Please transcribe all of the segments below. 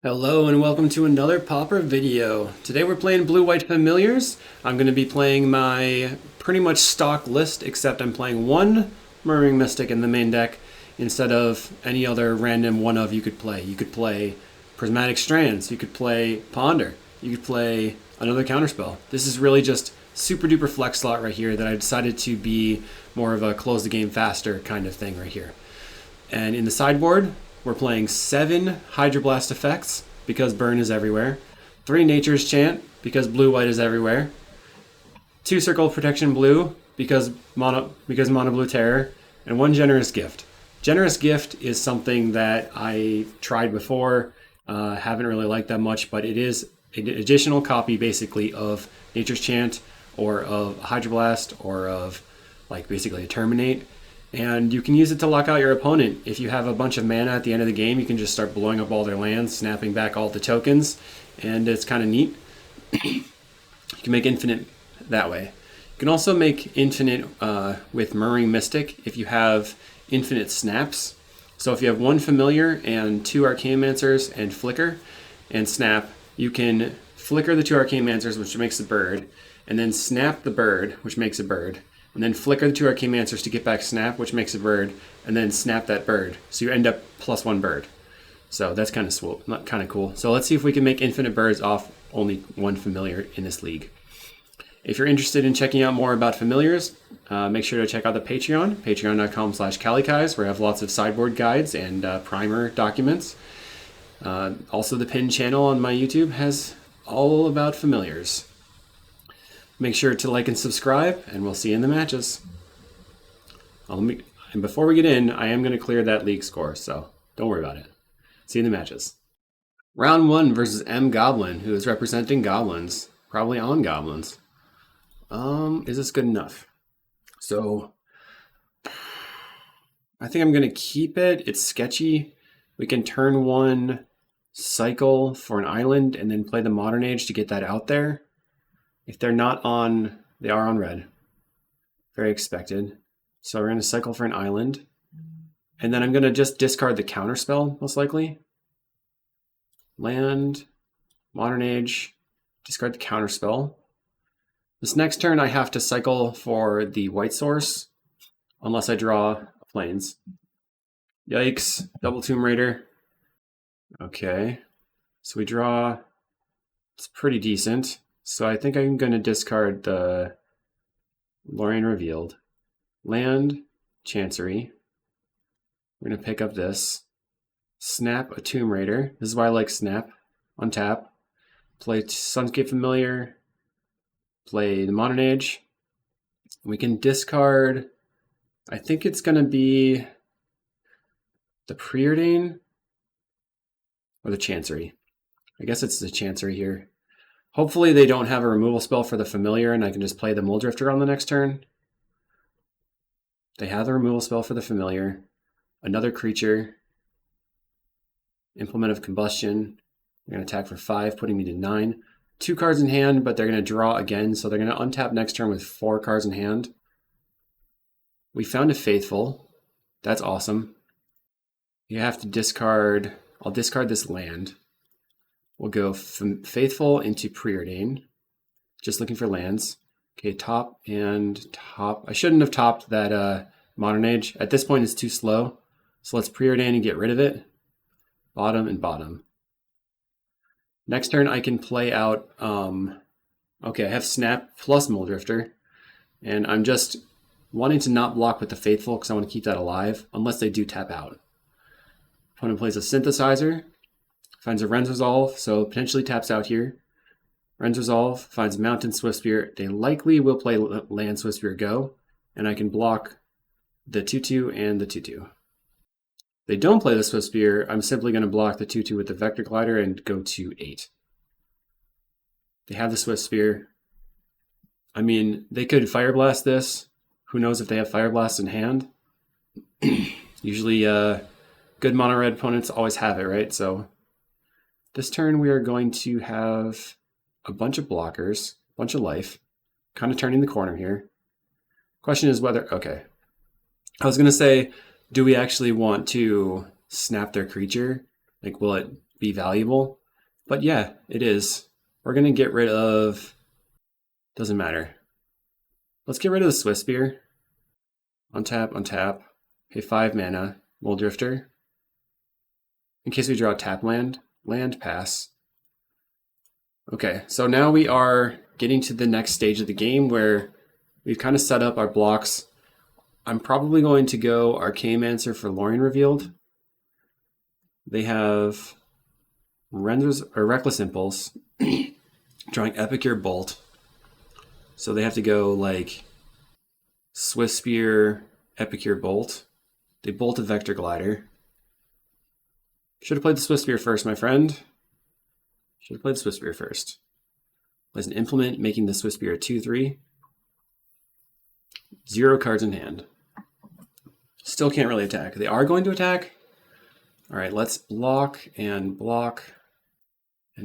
Hello and welcome to another Pauper video. Today we're playing Blue-White Familiars. I'm going to be playing my pretty much stock list, except I'm playing one Murmuring Mystic in the main deck instead of any other random one of you could play. You could play Prismatic Strands, you could play Ponder, you could play another counterspell. This is really just super duper flex slot right here that I decided to be more of a close the game faster kind of thing right here. And in the sideboard, we're playing 7 Hydroblast effects because burn is everywhere, 3 Nature's Chant because blue-white is everywhere, 2 Circle of Protection blue because mono blue terror, and 1 Generous Gift. Generous Gift is something that I tried before, haven't really liked that much, but it is an additional copy basically of Nature's Chant or of Hydroblast or of like basically a Terminate. And you can use it to lock out your opponent. If you have a bunch of mana at the end of the game, you can just start blowing up all their lands, snapping back all the tokens, and it's kind of neat. You can make infinite that way. You can also make infinite with Murmuring Mystic if you have infinite snaps. So if you have 1 familiar and 2 Arcanemancers and flicker and snap, you can flicker the 2 Arcanemancers, which makes a bird, and then snap the bird, which makes a bird, and then flicker the 2 Arcanemancers to get back snap, which makes a bird, and then snap that bird. So you end up +1 bird. So that's kind of cool. So let's see if we can make infinite birds off only 1 familiar in this league. If you're interested in checking out more about familiars, make sure to check out the Patreon, patreon.com/calicais, where I have lots of sideboard guides and primer documents. Also, the pinned channel on my YouTube has all about familiars. Make sure to like and subscribe, and we'll see you in the matches. And before we get in, I am going to clear that league score, so don't worry about it. See you in the matches. Round 1 versus M Goblin, who is representing goblins. Probably on goblins. Is this good enough? So, I think I'm going to keep it. It's sketchy. We can turn 1 cycle for an island, and then play the Modern Age to get that out there. If they're not on, they are on red. Very expected. So we're going to cycle for an island. And then I'm going to just discard the counterspell, most likely. Land, Modern Age, discard the counterspell. This next turn I have to cycle for the white source, unless I draw plains. Yikes, double Tomb Raider. Okay, so we draw, it's pretty decent. So I think I'm going to discard the Lorien Revealed. Land, Chancery. We're going to pick up this. Snap a Tomb Raider. This is why I like Snap. Untap. Play Sunscape Familiar. Play the Modern Age. We can discard, I think it's going to be the Preordain or the Chancery. I guess it's the Chancery here. Hopefully they don't have a removal spell for the familiar and I can just play the Muldrifter on the next turn. They have the removal spell for the familiar. Another creature. Implement of Combustion. They're going to attack for 5, putting me to 9. 2 cards in hand, but they're going to draw again, so they're going to untap next turn with 4 cards in hand. We found a Faithful. That's awesome. You have to discard... I'll discard this land. We'll go from Faithful into Preordain. Just looking for lands. Okay, top and top. I shouldn't have topped that Modern Age. At this point, it's too slow. So let's Preordain and get rid of it. Bottom and bottom. Next turn, I can play out... okay, I have Snap plus Muldrifter. And I'm just wanting to not block with the Faithful because I want to keep that alive, unless they do tap out. Opponent plays a Synthesizer. Finds a Ren's Resolve, so potentially taps out here. Ren's Resolve finds Mountain Swiftspear. They likely will play Land Swiftspear Go, and I can block the 2/2 and the 2/2. They don't play the Swiftspear, I'm simply going to block the 2/2 with the Vector Glider and go to 8. They have the Swiftspear. I mean, they could Fire Blast this. Who knows if they have Fire Blast in hand? Usually, good mono red opponents always have it, right? So this turn we are going to have a bunch of blockers, a bunch of life, kind of turning the corner here. Question is whether, okay. I was going to say, do we actually want to snap their creature? Like, will it be valuable. But yeah, it is. We're going to get rid of... Doesn't matter. Let's get rid of the Swiss Spear. Untap. Pay 5 mana. Wool Drifter. In case we draw a tap land. Land, pass. Okay, so now we are getting to the next stage of the game where we've kind of set up our blocks. I'm probably going to go Archaeomancer for Lorien Revealed. They have Reckless Impulse, drawing Epicure Bolt. So they have to go like Swift Spear, Epicure Bolt. They bolt a Vector Glider. Should have played the Swift Spear first, my friend. Should have played the Swift Spear first. Plays an Implement, making the Swift Spear a 2/3. 0 cards in hand. Still can't really attack. They are going to attack. All right, let's block and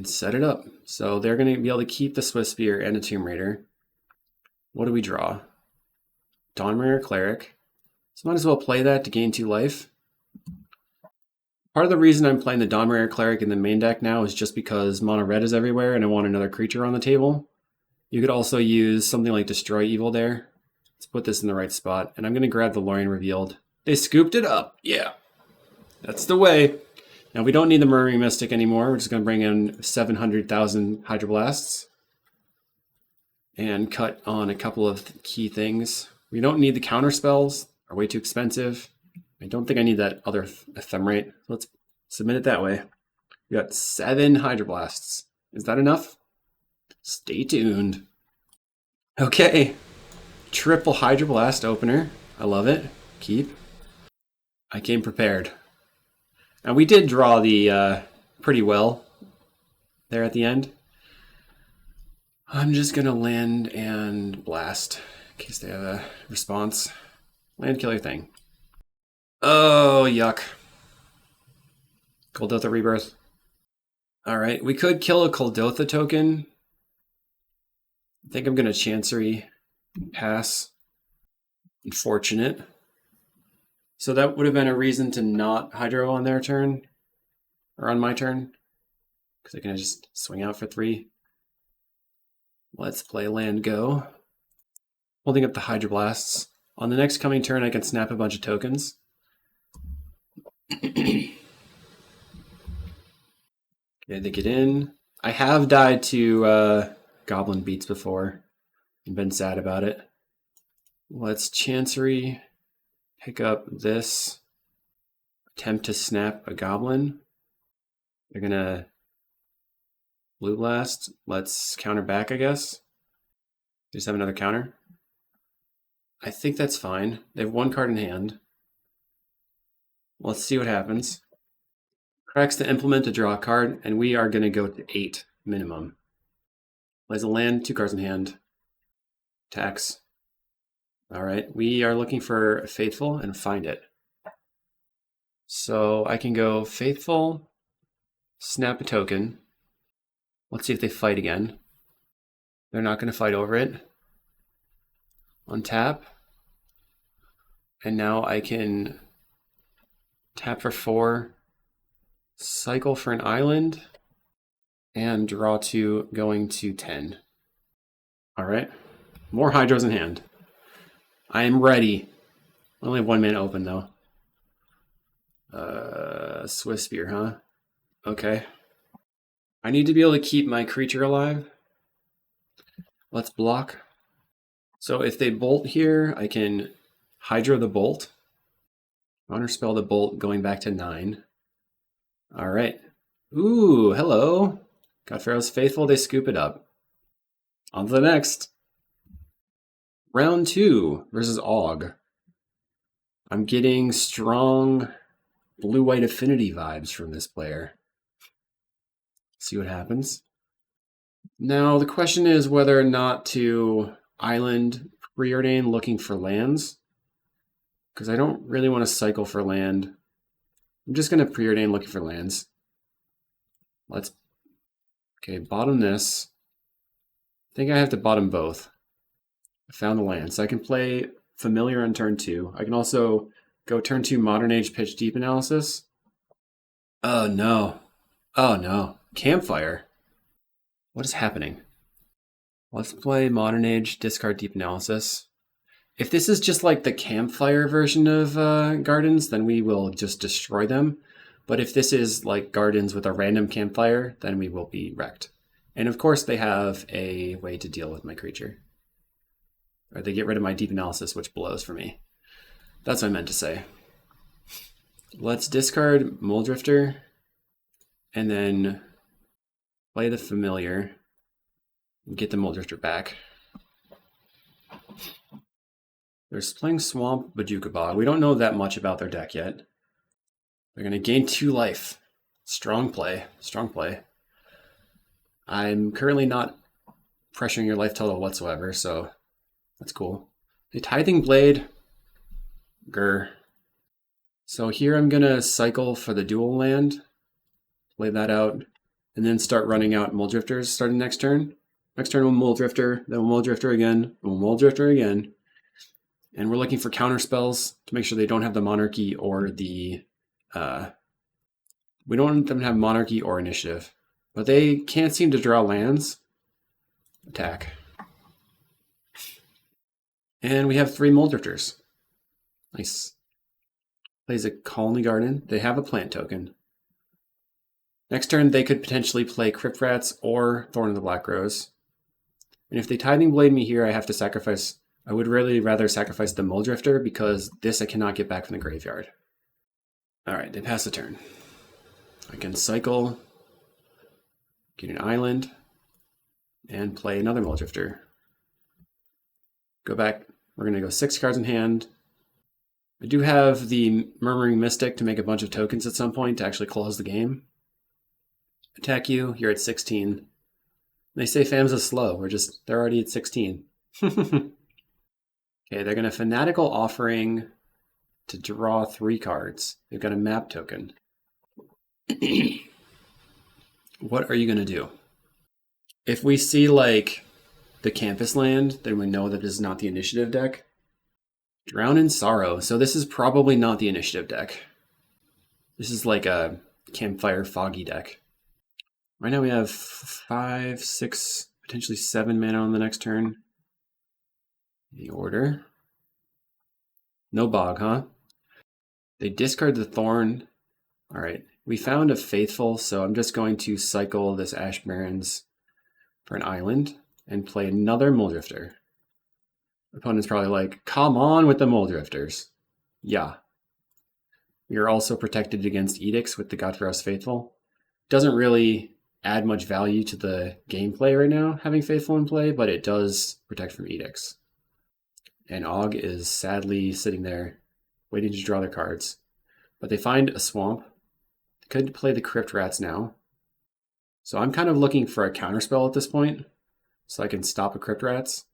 set it up. So they're going to be able to keep the Swift Spear and a Tomb Raider. What do we draw? Dawnbringer Cleric. So might as well play that to gain 2 life. Part of the reason I'm playing the Dawnbringer Cleric in the main deck now is just because mono red is everywhere and I want another creature on the table. You could also use something like Destroy Evil there. Let's put this in the right spot. And I'm going to grab the Lorien Revealed. They scooped it up. Yeah. That's the way. Now we don't need the Murmuring Mystic anymore. We're just going to bring in 700,000 Hydroblasts. And cut on a couple of key things. We don't need the counter spells. Are way too expensive. I don't think I need that other Ephemerate. Let's submit it that way. We got 7 Hydroblasts. Is that enough? Stay tuned. Okay. Triple Hydroblast opener. I love it. Keep. I came prepared. And we did draw the pretty well there at the end. I'm just going to land and blast in case they have a response. Land, kill your thing. Oh, yuck. Kuldotha Rebirth. Alright, we could kill a Kuldotha token. I think I'm going to Chancery. Pass. Unfortunate. So that would have been a reason to not Hydro on their turn. Or on my turn. Because I can just swing out for 3. Let's play land go. Holding up the Hydroblasts. On the next coming turn, I can snap a bunch of tokens. Okay, they get in. I have died to Goblin Beats before and been sad about it. Let's Chancery. Pick up this. Attempt to snap a Goblin. They're going to Blue Blast. Let's counter back, I guess. Just have another counter. I think that's fine. They have 1 card in hand. Let's see what happens. Cracks the Implement to draw a card, and we are going to go to 8 minimum. Plays a land, 2 cards in hand. Tax. Alright, we are looking for Faithful and find it. So I can go Faithful, snap a token. Let's see if they fight again. They're not going to fight over it. Untap. And now I can tap for 4, cycle for an island, and draw 2, going to 10. Alright. More Hydros in hand. I am ready. I only have 1 mana open, though. Swift Spear, huh? Okay. I need to be able to keep my creature alive. Let's block. So if they bolt here, I can Hydro the bolt. Counterspell the bolt, going back to 9. Alright. Ooh, hello. Got Pharaoh's Faithful, they scoop it up. On to the next. Round 2 versus Og. I'm getting strong blue-white affinity vibes from this player. See what happens. Now, the question is whether or not to island preordain looking for lands. Because I don't really want to cycle for land. I'm just going to preordain looking for lands. Let's... Okay, bottom this. I think I have to bottom both. I found the land. So I can play Familiar on turn 2. I can also go turn 2 Modern Age Pitch Deep Analysis. Oh no. Oh no, Campfire. What is happening? Let's play Modern Age, discard Deep Analysis. If this is just like the Campfire version of Gardens, then we will just destroy them. But if this is like Gardens with a random Campfire, then we will be wrecked. And of course they have a way to deal with my creature. Or they get rid of my Deep Analysis, which blows for me. That's what I meant to say. Let's discard Muldrifter and then play the Familiar and get the Muldrifter back. They're playing Swamp Bajuka Bog. We don't know that much about their deck yet. They're going to gain 2 life. Strong play. Strong play. I'm currently not pressuring your life total whatsoever, so that's cool. The Tithing Blade. Grr. So here I'm going to cycle for the dual land. Play that out. And then start running out Muldrifters starting next turn. Next turn we'll Muldrifter, then we'll Muldrifter again, we'll Muldrifter again. And we're looking for counter spells to make sure they don't have the Monarchy or the... we don't want them to have Monarchy or Initiative. But they can't seem to draw lands. Attack. And we have 3 Muldrifters. Nice. Plays a Colony Garden. They have a plant token. Next turn they could potentially play Crypt Rats or Thorn of the Black Rose. And if they Tithing Blade me here, I have to sacrifice... I would really rather sacrifice the Muldrifter because this I cannot get back from the graveyard. Alright, they pass the turn. I can cycle, get an island, and play another Muldrifter. Go back. We're going to go 6 cards in hand. I do have the Murmuring Mystic to make a bunch of tokens at some point to actually close the game. Attack you. You're at 16. They say FAM's slow. They're already at 16. Okay, they're going to Fanatical Offering to draw 3 cards. They've got a map token. What are you going to do? If we see, like, the Campus Land, then we know that this is not the Initiative deck. Drown in Sorrow. So this is probably not the Initiative deck. This is like a Campfire Foggy deck. Right now we have 5, 6, potentially 7 mana on the next turn. The order. No Bog, huh? They discard the Thorn. Alright, we found a Faithful, so I'm just going to cycle this Ash Barrens for an island and play another Muldrifter. Opponent's probably like, come on with the Muldrifters. Yeah. We are also protected against Edicts with the Gotteros Faithful. Doesn't really add much value to the gameplay right now, having Faithful in play, but it does protect from Edicts. And Og is sadly sitting there, waiting to draw their cards. But they find a Swamp. They could play the Crypt Rats now. So I'm kind of looking for a counterspell at this point, so I can stop a Crypt Rats.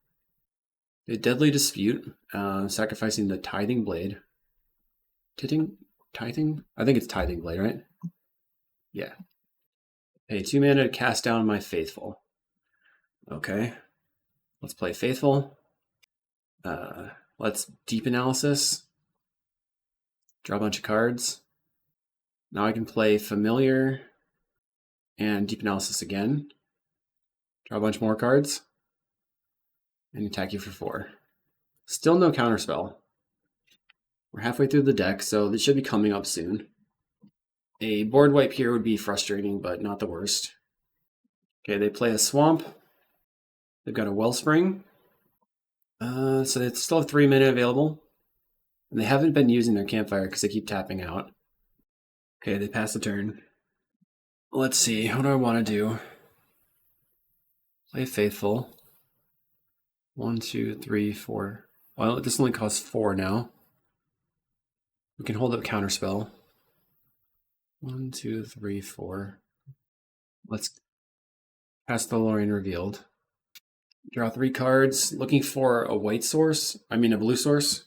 They Deadly Dispute, sacrificing the Tithing Blade. Tithing? I think it's Tithing Blade, right? Yeah. Pay 2 mana to cast down my Faithful. Okay. Let's play Faithful. Let's Deep Analysis. Draw a bunch of cards. Now I can play Familiar and Deep Analysis again. Draw a bunch more cards. And attack you for 4. Still no counterspell. We're halfway through the deck, so this should be coming up soon. A board wipe here would be frustrating, but not the worst. Okay, they play a Swamp. They've got a Wellspring. So they still have 3 mana available. And they haven't been using their Campfire because they keep tapping out. Okay, they pass the turn. Let's see, what do I want to do? Play Faithful. 1, 2, 3, 4. Well, this only costs 4 now. We can hold up Counterspell. 1, 2, 3, 4. Let's cast the Lorien Revealed. Draw 3 cards. Looking for a white source. I mean a blue source.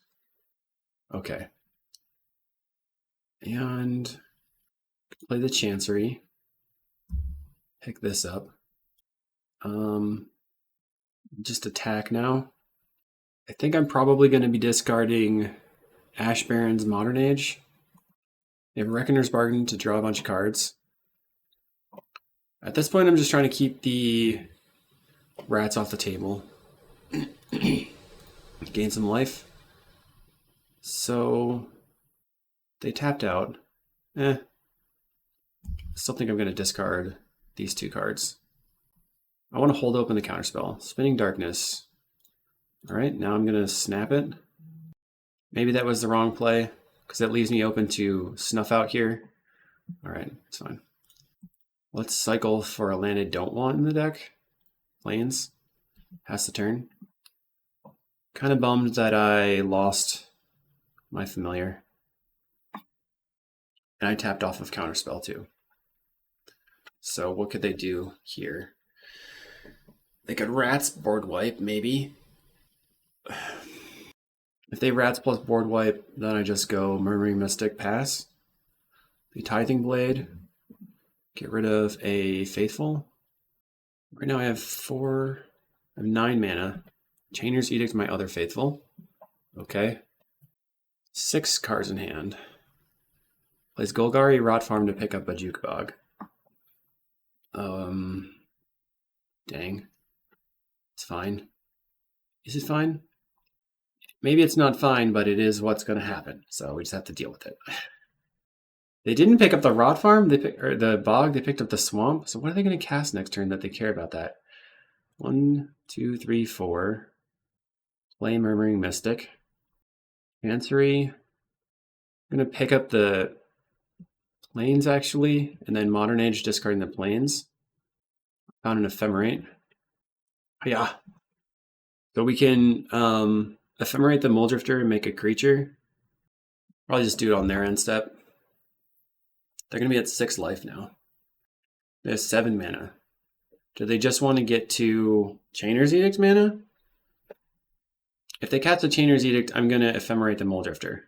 Okay. And play the Chancery. Pick this up. Just attack now. I think I'm probably going to be discarding Ash Barrens Modern Age. They have Reckoner's Bargain to draw a bunch of cards. At this point, I'm just trying to keep the rats off the table. Gain some life. So they tapped out. I still think I'm going to discard these 2 cards. I want to hold open the counterspell. Spinning Darkness. All right, now I'm going to snap it. Maybe that was the wrong play, because that leaves me open to snuff out here. All right, it's fine. Let's cycle for a land I don't want in the deck. Plains. Pass the turn. Kind of bummed that I lost my familiar. And I tapped off of counterspell too. So what could they do here? They could rats board wipe, maybe. If they rats plus board wipe, then I just go Murmuring Mystic, pass. The Tithing Blade. Get rid of a Faithful. Right now I have 9 mana. Chainer's Edict, my other Faithful. Okay. 6 cards in hand. Plays Golgari Rot Farm to pick up a Jukebog. Dang. It's fine. Is it fine? Maybe it's not fine, but it is what's going to happen. So we just have to deal with it. They didn't pick up the Rot Farm, or the Bog. They picked up the Swamp. So what are they going to cast next turn that they care about that? 1, 2, 3, 4. Play Murmuring Mystic. Chancery. I'm going to pick up the Plains, actually, and then Modern Age, discarding the Plains. Found an Ephemerate. Yeah. So we can Ephemerate the Muldrifter and make a creature. Probably just do it on their end step. They're going to be at 6 life now. They have 7 mana. Do they just want to get to Chainer's Edict mana? If they cast a Chainer's Edict, I'm going to Ephemerate the Muldrifter.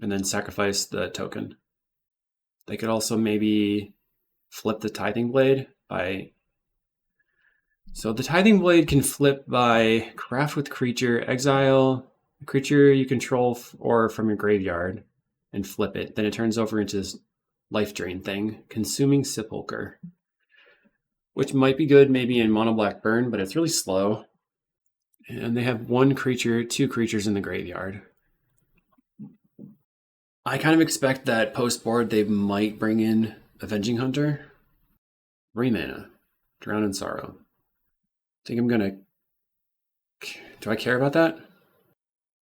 And then sacrifice the token. They could also maybe flip the Tithing Blade by... So the Tithing Blade can flip by craft with creature, exile a creature you control or from your graveyard, and flip it. Then it turns over into this life drain thing, Consuming Sepulcher. Which might be good maybe in mono black burn, but it's really slow. And they have 1 creature, 2 creatures in the graveyard. I kind of expect that post-board they might bring in Avenging Hunter. 3 mana. Drown in Sorrow. I think I'm gonna... Do I care about that?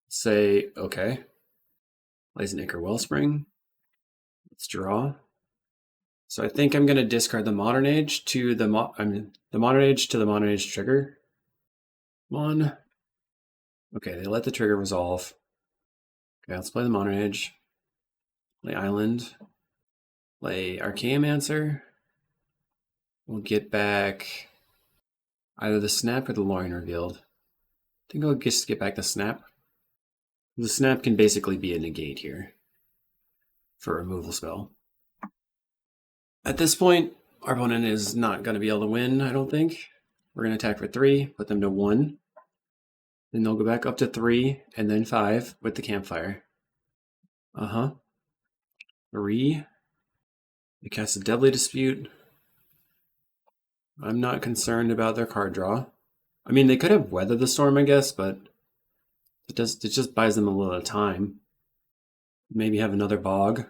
Say, okay. Plays an Ichor Wellspring. Let's draw. So I think I'm gonna discard the Modern Age to the Modern Age to the Modern Age trigger. 1. Okay, they let the trigger resolve. Okay, let's play the Modern Age. Play Island. Play Archaeomancer. We'll get back either the Snap or the Lorien Revealed. I think I'll just get back the Snap. The Snap can basically be a negate here for a removal spell. At this point, our opponent is not going to be able to win, I don't think. We're going to attack for 3, put them to 1. Then they'll go back up to 3, and then 5 with the Campfire. 3. They cast a Deadly Dispute. I'm not concerned about their card draw. I mean, they could have Weather the Storm, I guess, but it just buys them a little time. Maybe have another Bog.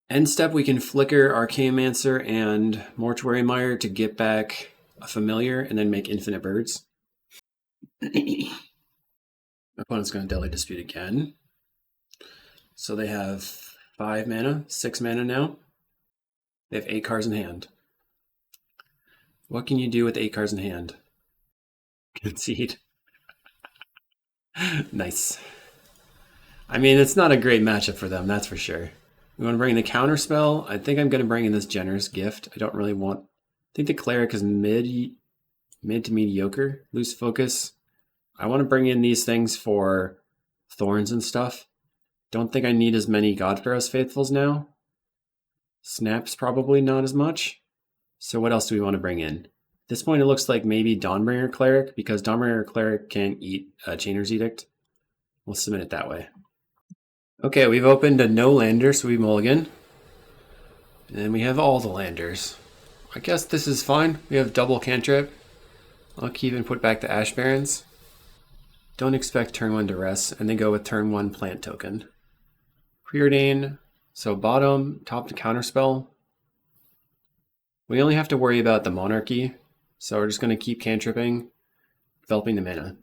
End step, we can flicker Archaeomancer and Mortuary Mire to get back a familiar and then make Infinite Birds. My opponent's going to Deadly Dispute again. So they have 5 mana, 6 mana now. They have 8 cards in hand. What can you do with 8 cards in hand? Concede. Nice. I mean, it's not a great matchup for them, that's for sure. We want to bring in the counter spell. I think I'm going to bring in this Generous Gift. I don't really want... I think the Cleric is mid to mediocre. Loose Focus. I want to bring in these things for Thorns and stuff. Don't think I need as many Godpharaoh's Faithfuls now. Snaps probably not as much. So what else do we want to bring in? At this point, it looks like maybe Dawnbringer Cleric, because Dawnbringer Cleric can eat Chainer's Edict. We'll submit it that way. Okay, we've opened a no-lander, so we mulligan. And then we have all the landers. I guess this is fine. We have double cantrip. I'll keep and put back the Ash Barrens. Don't expect turn 1 to rest, and then go with turn 1 plant token. Preordain, so bottom, top to counterspell. We only have to worry about the monarchy, so we're just going to keep cantripping, developing the mana.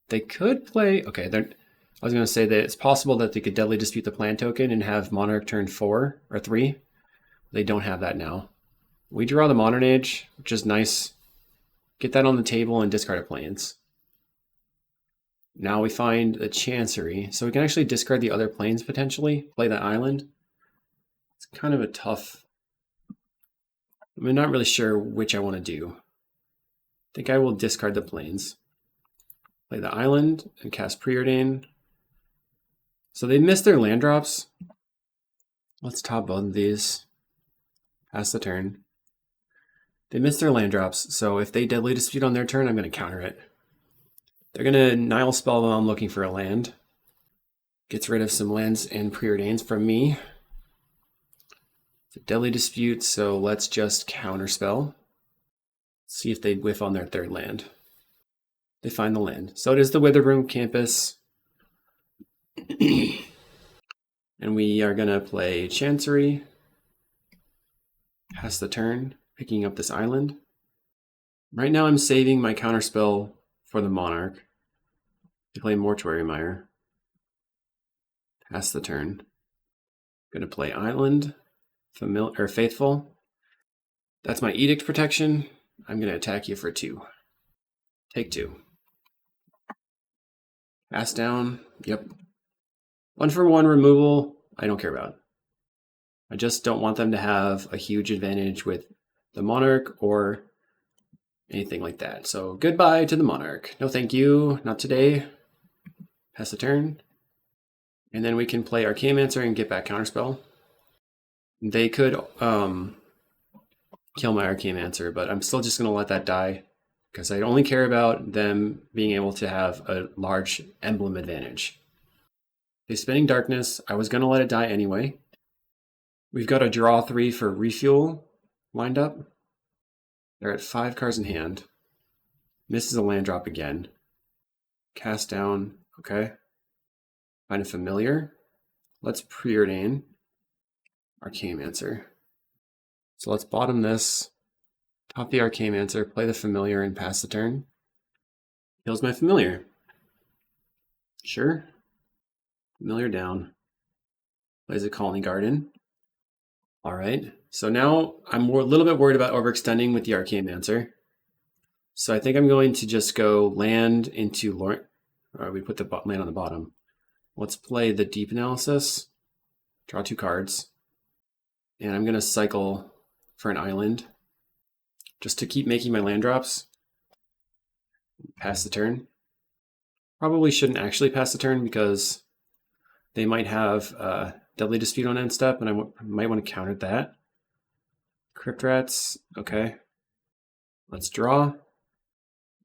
They could play, okay, I was going to say that it's possible that they could deadly dispute the plant token and have monarch turn 4 or 3. They don't have that now. We draw the Modern Age, which is nice. Get that on the table and discard a plains. Now we find the Chancery, so we can actually discard the other plains potentially, play that island. It's kind of a tough... I'm not really sure which I want to do. I think I will discard the plains. Play the island and cast Preordain. So they missed their land drops. Let's top both of these. Pass the turn. They missed their land drops, so if they deadly dispute on their turn, I'm going to counter it. They're going to Nile Spell while I'm looking for a land. Gets rid of some lands and preordains from me. It's a deadly dispute, so let's just counterspell. See if they whiff on their third land. They find the land. So it is the Witherbloom Campus. And we are going to play Chancery. Pass the turn, picking up this island. Right now I'm saving my counterspell for the Monarch. To play Mortuary Mire. Pass the turn. Going to play Island. Faithful. That's my Edict protection. I'm going to attack you for 2. Take 2. Pass down. Yep. 1-for-1 removal. I don't care about. I just don't want them to have a huge advantage with the Monarch or anything like that. So goodbye to the Monarch. No thank you. Not today. Pass the turn. And then we can play Archaeomancer and get back Counterspell. They could kill my Archaeomancer, but I'm still just going to let that die because I only care about them being able to have a large emblem advantage. They're spinning Darkness. I was going to let it die anyway. We've got a draw 3 for Refuel lined up. They're at 5 cards in hand. Misses a land drop again. Cast down. Okay. Find a familiar. Let's preordain Archaeomancer. So let's bottom this. Top the Archaeomancer, play the familiar, and pass the turn. Kills my familiar. Sure. Familiar down. Plays a Colony Garden. Alright, so now I'm a little bit worried about overextending with the Archaeomancer. So I think I'm going to just go land into we put the land on the bottom. Let's play the Deep Analysis. Draw 2 cards. And I'm going to cycle for an island. Just to keep making my land drops. Pass the turn. Probably shouldn't actually pass the turn because they might have Deadly Dispute on end step, and I might want to counter that. Crypt Rats, okay. Let's draw.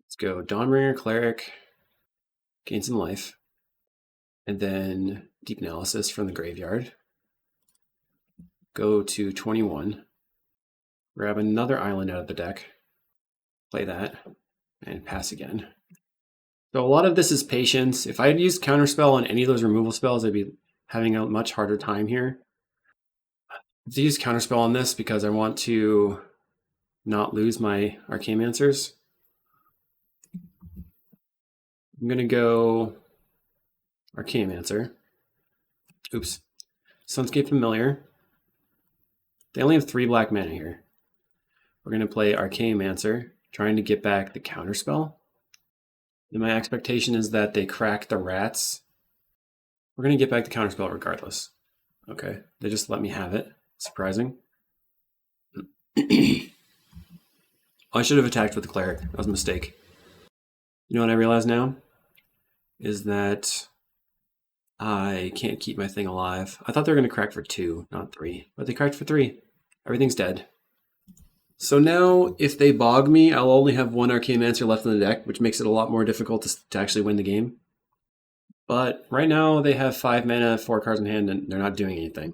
Let's go Dawnbringer, Cleric, gain some life. And then Deep Analysis from the graveyard. Go to 21. Grab another island out of the deck. Play that, and pass again. So a lot of this is patience. If I had used Counterspell on any of those removal spells, I'd be having a much harder time here. I use Counterspell on this because I want to not lose my Archaeomancers. I'm going to go Archaeomancer. Oops. Sunscape Familiar. They only have 3 black mana here. We're going to play Archaeomancer, trying to get back the Counterspell. And my expectation is that they crack the rats. We're going to get back the Counterspell regardless. Okay, they just let me have it. Surprising. I should have attacked with the Cleric. That was a mistake. You know what I realize now? Is that I can't keep my thing alive. I thought they were going to crack for 2, not 3. But they cracked for 3. Everything's dead. So now, if they bog me, I'll only have 1 Archaeomancer left in the deck, which makes it a lot more difficult to actually win the game. But right now, they have 5 mana, 4 cards in hand, and they're not doing anything.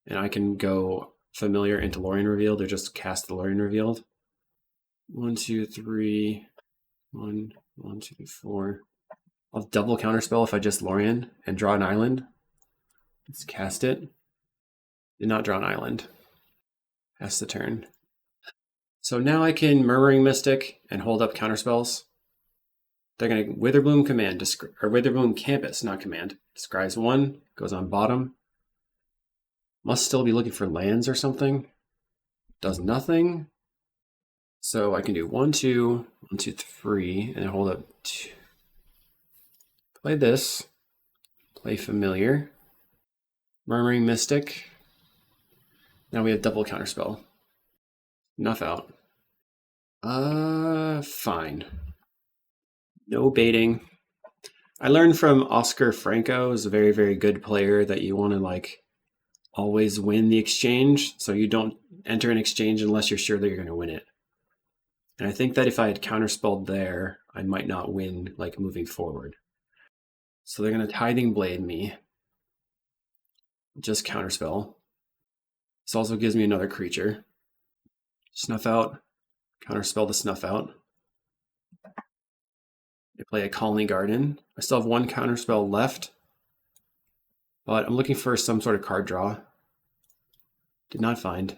And I can go Familiar into Lorien Revealed, or just cast the Lorien Revealed. 1, 2, 3. 1, 1, 2, 4. I'll double counterspell if I just Lorien and draw an island. Let's cast it. Did not draw an island. Pass the turn. So now I can Murmuring Mystic and hold up counterspells. They're going to Witherbloom Command, or Witherbloom Campus, not Command. Describes 1, goes on bottom. Must still be looking for lands or something. Does nothing. So I can do 1, 2, 1, 2, 3, and hold up 2. Play this. Play Familiar. Murmuring Mystic. Now we have double counterspell. Enough out. Fine. No baiting. I learned from Oscar Franco, who's a very, very good player, that you want to like always win the exchange. So you don't enter an exchange unless you're sure that you're going to win it. And I think that if I had counterspelled there, I might not win like moving forward. So they're going to Tithing Blade me. Just counterspell. This also gives me another creature. Snuff out. Counterspell the Snuff out. I play a Colony Garden. I still have 1 counterspell left, but I'm looking for some sort of card draw. Did not find.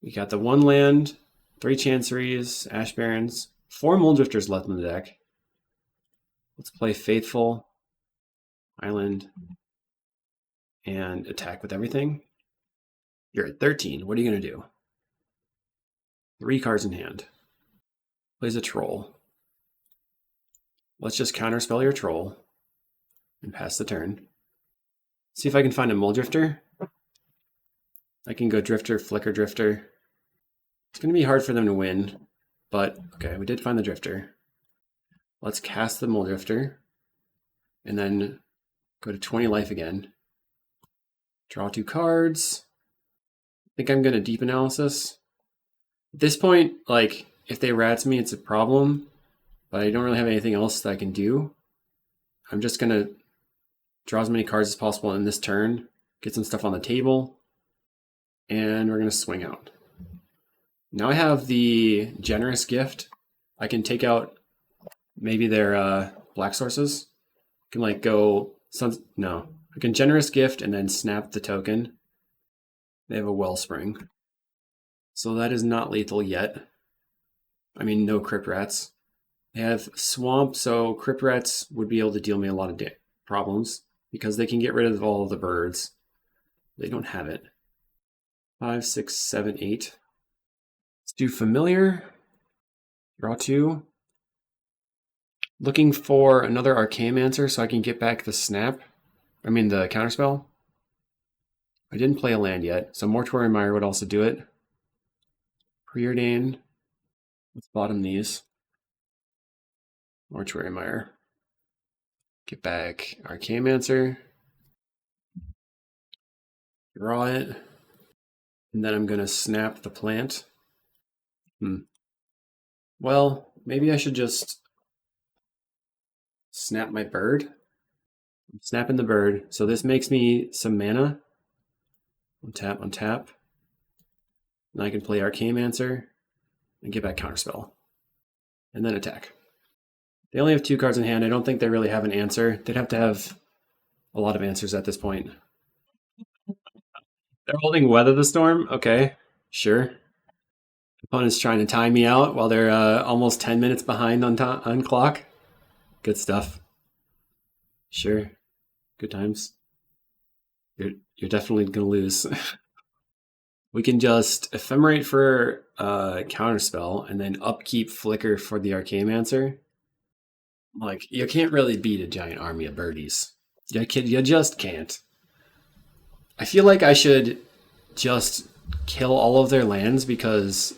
We got the 1 land, 3 Chanceries, Ash Barrens, 4 Muldrifters left in the deck. Let's play Faithful, Island, and attack with everything. You're at 13. What are you going to do? 3 cards in hand. Plays a Troll. Let's just counterspell your Troll and pass the turn. See if I can find a Muldrifter. I can go Drifter, Flicker Drifter. It's going to be hard for them to win, but okay, we did find the Drifter. Let's cast the Muldrifter and then go to 20 life again. Draw 2 cards. I think I'm going to Deep Analysis. At this point, like, if they rats me, it's a problem, but I don't really have anything else that I can do. I'm just going to draw as many cards as possible in this turn, get some stuff on the table, and we're going to swing out. Now I have the Generous Gift. I can take out maybe their black sources. I can like go, no. I can Generous Gift and then snap the token. They have a Wellspring. So that is not lethal yet. I mean, no Crypt Rats. They have Swamp, so Crypt Rats would be able to deal me a lot of problems because they can get rid of all of the birds. They don't have it. 5, 6, 7, 8. Let's do Familiar. Draw 2. Looking for another Archaeomancer so I can get back the snap. I mean the counterspell. I didn't play a land yet, so Mortuary Mire would also do it. Preordain. Let's bottom these. Mortuary Mire. Get back Archaeomancer. Draw it. And then I'm going to snap the plant. Well, maybe I should just snap my bird. I'm snapping the bird. So this makes me some mana. Untap, untap. And I can play Archaeomancer and get back Counterspell. And then attack. They only have 2 cards in hand. I don't think they really have an answer. They'd have to have a lot of answers at this point. They're holding Weather the Storm? Okay, sure. Opponent's trying to time me out while they're almost 10 minutes behind on clock. Good stuff. Sure. Good times. You're definitely going to lose. We can just Ephemerate for Counterspell and then upkeep Flicker for the Archaeomancer. Like, you can't really beat a giant army of birdies. You just can't. I feel like I should just kill all of their lands because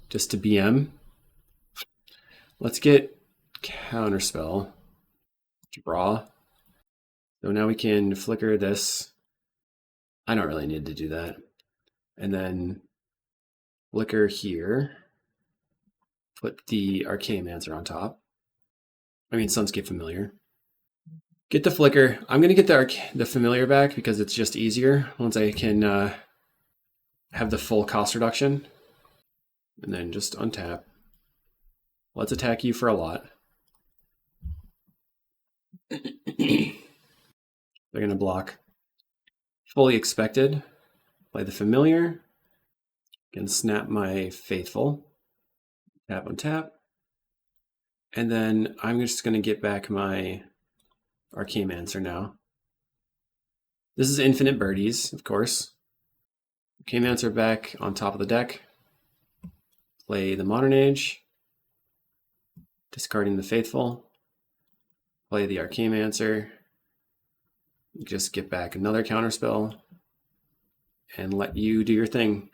just to BM. Let's get Counterspell. Draw. So now we can flicker this. I don't really need to do that. And then flicker here. Put the Archaeomancer on top. I mean, Sunscape Familiar. Get the flicker. I'm going to get the familiar back because it's just easier once I can have the full cost reduction. And then just untap. Let's attack you for a lot. They're going to block. Fully expected. Play the familiar. Can snap my faithful. Tap on tap. And then I'm just going to get back my Arcane Answer now. This is infinite birdies, of course. Arcane Answer back on top of the deck. Play the Modern Age. Discarding the Faithful. Play the Arcane Answer. Just get back another counterspell. And let you do your thing.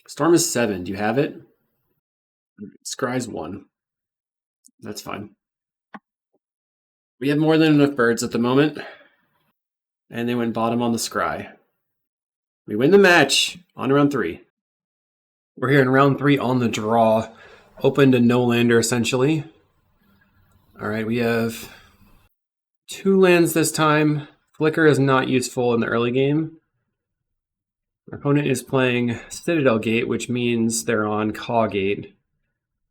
Storm is 7. Do you have it? Scry's 1. That's fine. We have more than enough birds at the moment. And they went bottom on the scry. We win the match on round 3. We're here in round 3 on the draw. Open to no lander, essentially. Alright, we have 2 lands this time. Flicker is not useful in the early game. Our opponent is playing Citadel Gate, which means they're on CawGate.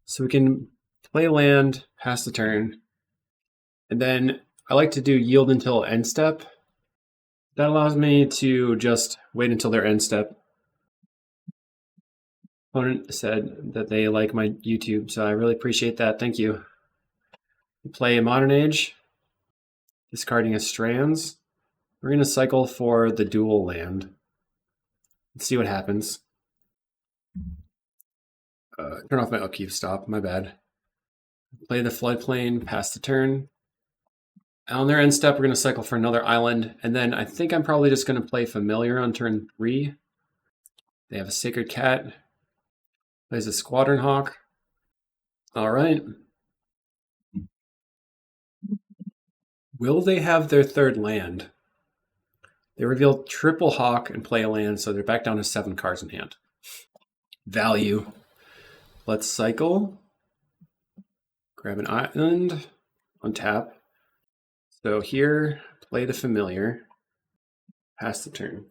So we can play land, pass the turn. And then I like to do yield until end step. That allows me to just wait until their end step. Opponent said that they like my YouTube, so I really appreciate that. Thank you. Play a Modern Age, discarding a Strands. We're going to cycle for the dual land. Let's see what happens. Turn off my upkeep stop, my bad. Play the Floodplain, pass the turn. On their end step, we're going to cycle for another island, and then I think I'm probably just going to play Familiar on turn 3. They have a Sacred Cat. Plays a Squadron Hawk. All right. Will they have their third land? They reveal triple Hawk and play a land, so they're back down to 7 cards in hand. Value. Let's cycle. Grab an island. Untap. So here, play the Familiar. Pass the turn.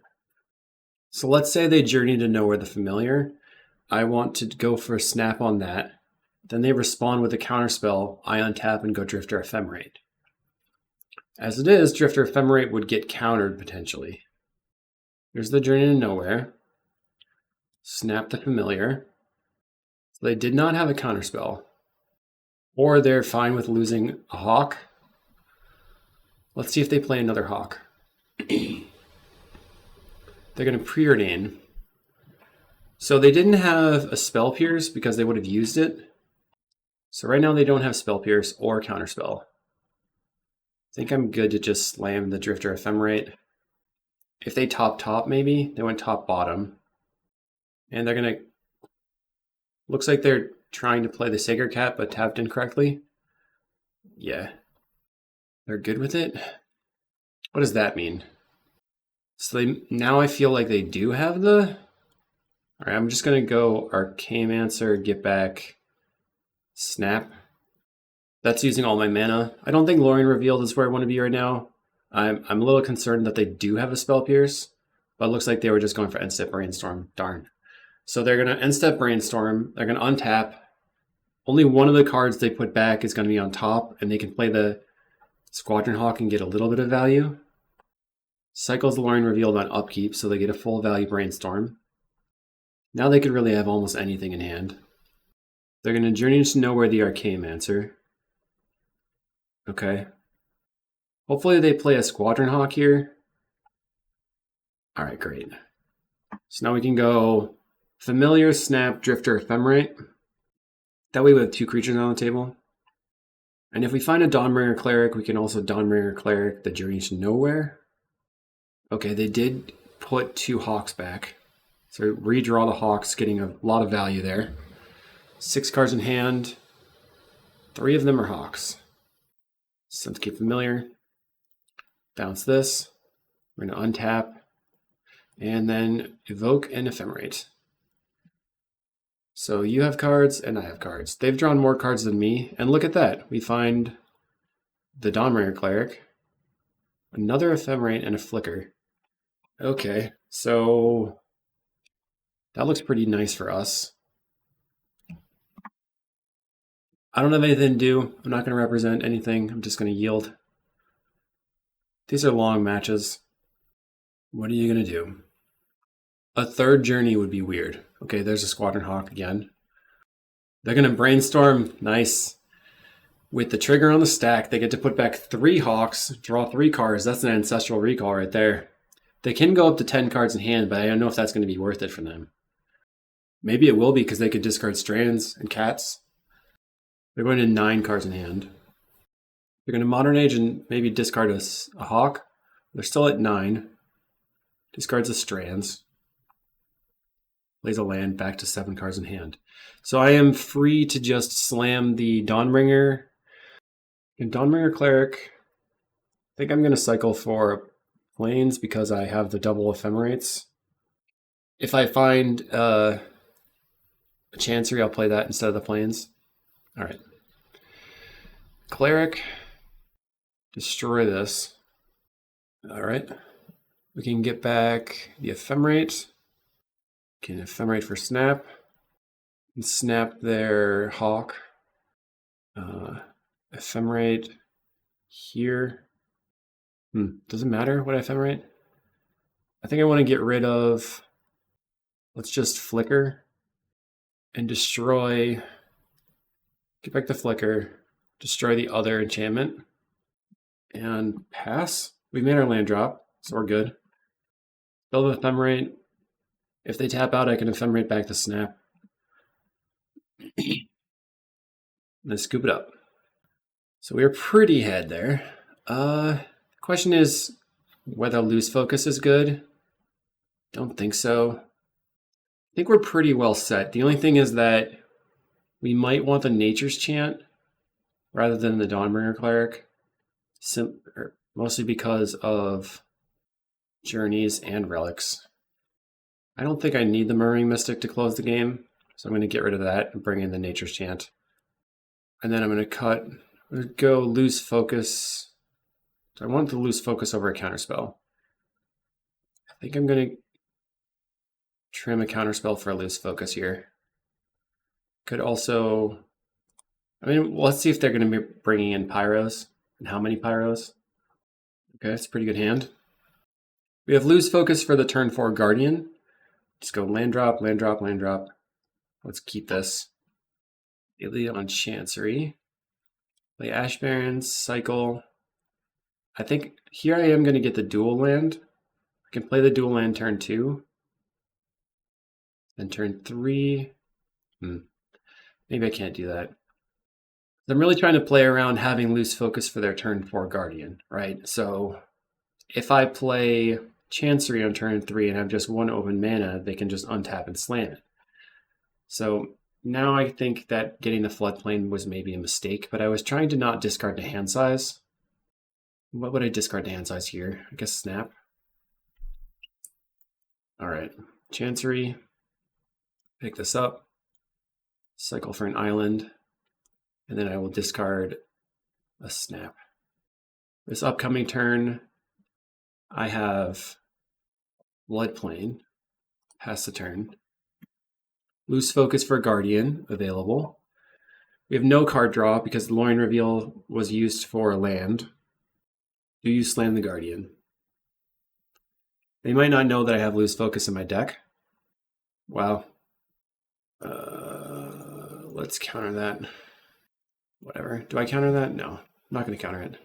So let's say they journey to nowhere the Familiar. I want to go for a snap on that. Then they respond with a counterspell. I untap and go Drifter Ephemerate. As it is, Drifter Ephemerate would get countered potentially. Here's the journey to nowhere. Snap the Familiar. So they did not have a counterspell. Or they're fine with losing a Hawk. Let's see if they play another Hawk. They're going to preordain. So they didn't have a Spell Pierce because they would have used it. So right now they don't have Spell Pierce or Counterspell. I think I'm good to just slam the Drifter Ephemerate. If they top maybe, they went top-bottom. And they're going to... Looks like they're trying to play the Sacred Cat but tapped incorrectly. Yeah. They're good with it? What does that mean? So now I feel like they do have the... Alright, I'm just going to go Arcane Answer, get back, snap. That's using all my mana. I don't think Lorien Revealed is where I want to be right now. I'm a little concerned that they do have a Spell Pierce, but it looks like they were just going for End Step Brainstorm. Darn. So they're going to End Step Brainstorm, they're going to untap. Only one of the cards they put back is going to be on top, and they can play the Squadron Hawk and get a little bit of value. Cycles the Lorien Revealed on upkeep, so they get a full value Brainstorm. Now they could really have almost anything in hand. They're going to Journey to Nowhere the Arcane Answer. Okay. Hopefully they play a Squadron Hawk here. Alright, great. So now we can go Familiar, Snap, Drifter, Ephemerate. That way we have 2 creatures on the table. And if we find a Dawnbringer Cleric, we can also Dawnbringer Cleric the Journey to Nowhere. Okay, they did put 2 Hawks back. So redraw the Hawks, getting a lot of value there. 6 cards in hand. 3 of them are Hawks. So let's keep Familiar. Bounce this. We're going to untap. And then evoke and Ephemerate. So you have cards and I have cards. They've drawn more cards than me. And look at that. We find the Dawnbringer Cleric. Another ephemerate and a flicker. Okay, so that looks pretty nice for us. I don't have anything to do. I'm not going to represent anything. I'm just going to yield. These are long matches. What are you going to do? A third journey would be weird. Okay, there's a Squadron Hawk again. They're going to brainstorm. Nice. With the trigger on the stack, they get to put back 3 Hawks, draw 3 cards. That's an ancestral recall right there. They can go up to 10 cards in hand, but I don't know if that's going to be worth it for them. Maybe it will be because they could discard Strands and Cats. They're going to 9 cards in hand. They're going to Modern Age and maybe discard a Hawk. They're still at 9. Discards the Strands. Plays a land back to 7 cards in hand. So I am free to just slam the Dawnbringer. And Dawnbringer Cleric. I think I'm going to cycle for Plains because I have the double ephemerates. If I find a Chancery, I'll play that instead of the Plains. All right. Cleric. Destroy this. All right. We can get back the Ephemerate. Can Ephemerate for Snap. And snap their Hawk. Ephemerate here. Doesn't matter what I Ephemerate. I think I want to get rid of... Let's just Flicker. And destroy... Get back the Flicker. Destroy the other enchantment. And pass. We made our land drop, so we're good. Build Ephemerate. If they tap out, I can Ephemerate back the Snap. Let's scoop it up. So we're pretty ahead there. Question is whether Loose Focus is good. Don't think so. I think we're pretty well set. The only thing is that we might want the Nature's Chant rather than the Dawnbringer Cleric. Mostly because of Journeys and Relics. I don't think I need the Murmuring Mystic to close the game, so I'm going to get rid of that and bring in the Nature's Chant. And then I'm going to go Loose Focus. So I want to Loose Focus over a Counterspell. I think I'm going to trim a Counterspell for a Loose Focus here. Could also... let's see if they're going to be bringing in Pyros, and how many Pyros. Okay, that's a pretty good hand. We have Loose Focus for the turn 4 Guardian. Just go land drop, land drop, land drop. Let's keep this. Elite on Chancery. Play Ash Barrens, cycle. I think here I am going to get the dual land. I can play the dual land turn 2. Then turn 3. Maybe I can't do that. I'm really trying to play around having Loose Focus for their turn 4 Guardian, right? So if I play Chancery on turn 3 and have just 1 open mana, they can just untap and slam it. So now I think that getting the Floodplain was maybe a mistake, but I was trying to not discard to hand size. What would I discard to hand size here? I guess Snap. All right, Chancery. Pick this up. Cycle for an island. And then I will discard a Snap. This upcoming turn, I have Floodplain, pass the turn. Loose Focus for Guardian, available. We have no card draw because the Loin Reveal was used for a land. Do you slam the Guardian? They might not know that I have Loose Focus in my deck. Wow. Let's counter that. Whatever. Do I counter that? No, I'm not going to counter it.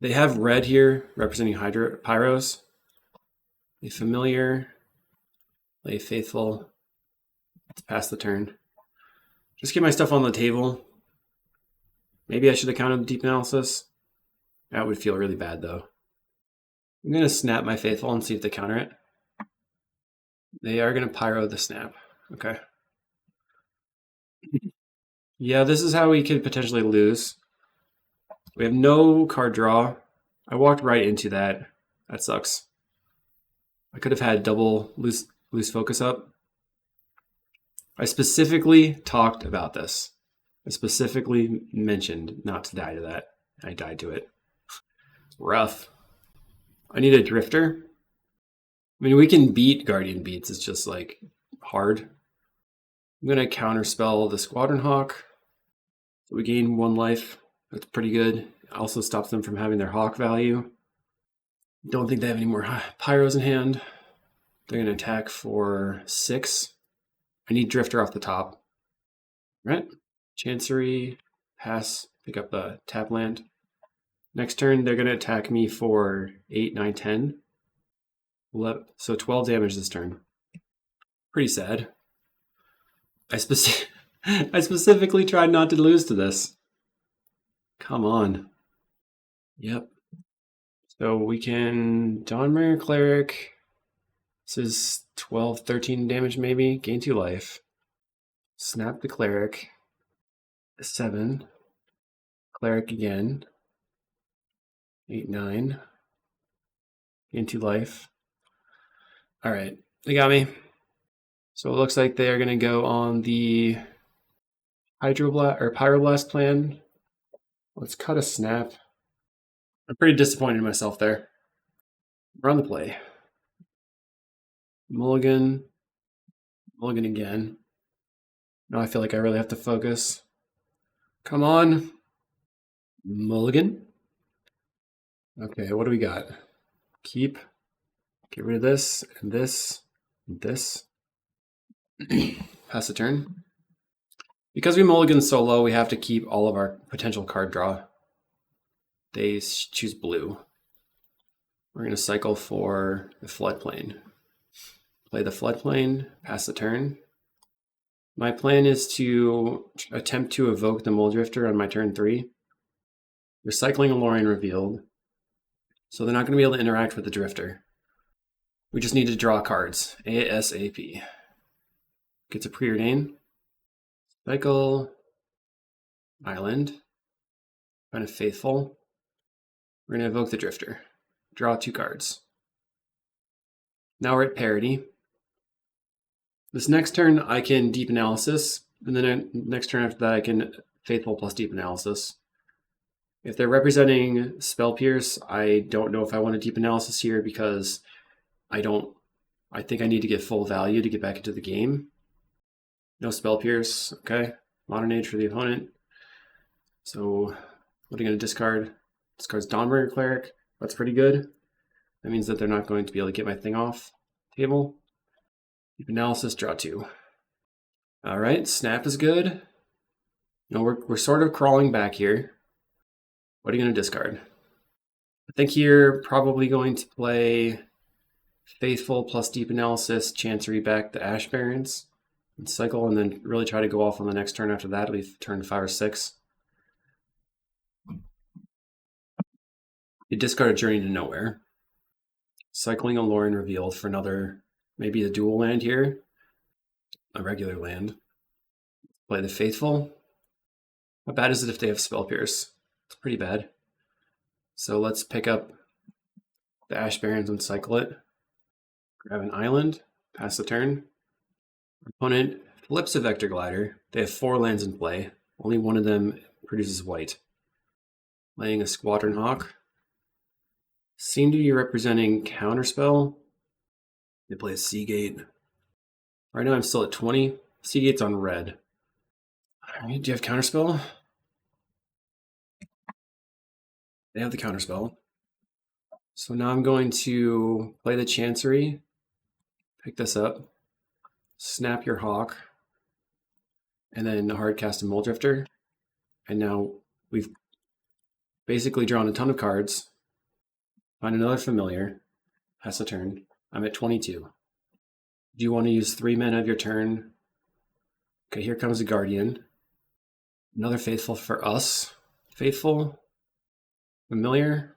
They have red here, representing Pyros. A Familiar. Play Faithful. Let's pass the turn. Just get my stuff on the table. Maybe I should have counted the Deep Analysis. That would feel really bad, though. I'm going to snap my Faithful and see if they counter it. They are going to Pyro the Snap. Okay. Yeah, this is how we could potentially lose. We have no card draw. I walked right into that. That sucks. I could have had double loose focus up. I specifically talked about this. I specifically mentioned not to die to that. I died to it. Rough. I need a Drifter. I mean, we can beat Guardian Beats. It's just like hard. I'm gonna counterspell the Squadron Hawk. So we gain 1 life. That's pretty good. It also stops them from having their Hawk value. Don't think they have any more Pyros in hand. They're gonna attack for 6. I need Drifter off the top. Right? Chancery, pass, pick up the tap land. Next turn, they're gonna attack me for 8, 9, 10. So 12 damage this turn. Pretty sad. I specifically tried not to lose to this. Come on. Yep. So we can Dawnmare Cleric. This is 12, 13 damage maybe. Gain 2 life. Snap the Cleric. 7. Cleric again. 8, 9. Gain 2 life. Alright, they got me. So it looks like they are going to go on the Pyroblast plan. Let's cut a snap. I'm pretty disappointed in myself there. We're on the play. Mulligan. Mulligan again. Now I feel like I really have to focus. Come on. Mulligan. Okay, what do we got? Keep. Get rid of this, and this, and this. Pass the turn. Because we mulligan so low, we have to keep all of our potential card draw. They choose blue. We're going to cycle for the floodplain. Play the floodplain, pass the turn. My plan is to attempt to evoke the Muldrifter on my turn 3. They're cycling a Lorien Revealed, so they're not going to be able to interact with the Drifter. We just need to draw cards, ASAP. Gets a preordain. Cycle. Island. Kind of faithful. We're going to evoke the Drifter. Draw 2 cards. Now we're at parity. This next turn I can Deep Analysis, and then next turn after that I can Faithful plus Deep Analysis. If they're representing Spell Pierce, I don't know if I want to Deep Analysis here because I think I need to get full value to get back into the game. No Spell Pierce, okay. Modern Age for the opponent. So what are you going to discard? Discards Dawnbringer Cleric. That's pretty good. That means that they're not going to be able to get my thing off the table. Deep Analysis, draw 2. All right, Snap is good. No, we're sort of crawling back here. What are you going to discard? I think you're probably going to play Faithful plus Deep Analysis, Chancery back the Ash Barrens, and cycle, and then really try to go off on the next turn after that. It'll be turn 5 or 6. You discard a Journey to Nowhere. Cycling a Lorien Revealed for another, maybe a dual land here. A regular land. Play the Faithful. How bad is it if they have Spell Pierce? It's pretty bad. So let's pick up the Ash Barrens and cycle it. Grab an island, pass the turn. Opponent flips a Vector Glider. They have 4 lands in play. Only one of them produces white. Playing a Squadron Hawk. Seem to be representing Counterspell. They play a CawGate. Right now I'm still at 20. CawGate's on red. Alright, do you have Counterspell? They have the Counterspell. So now I'm going to play the Chancery. Pick this up. Snap your Hawk. And then hardcast a Muldrifter. And now we've basically drawn a ton of cards. Find another familiar. Pass a turn. I'm at 22. Do you want to use 3 mana of your turn? Okay, here comes a Guardian. Another Faithful for us. Faithful. Familiar.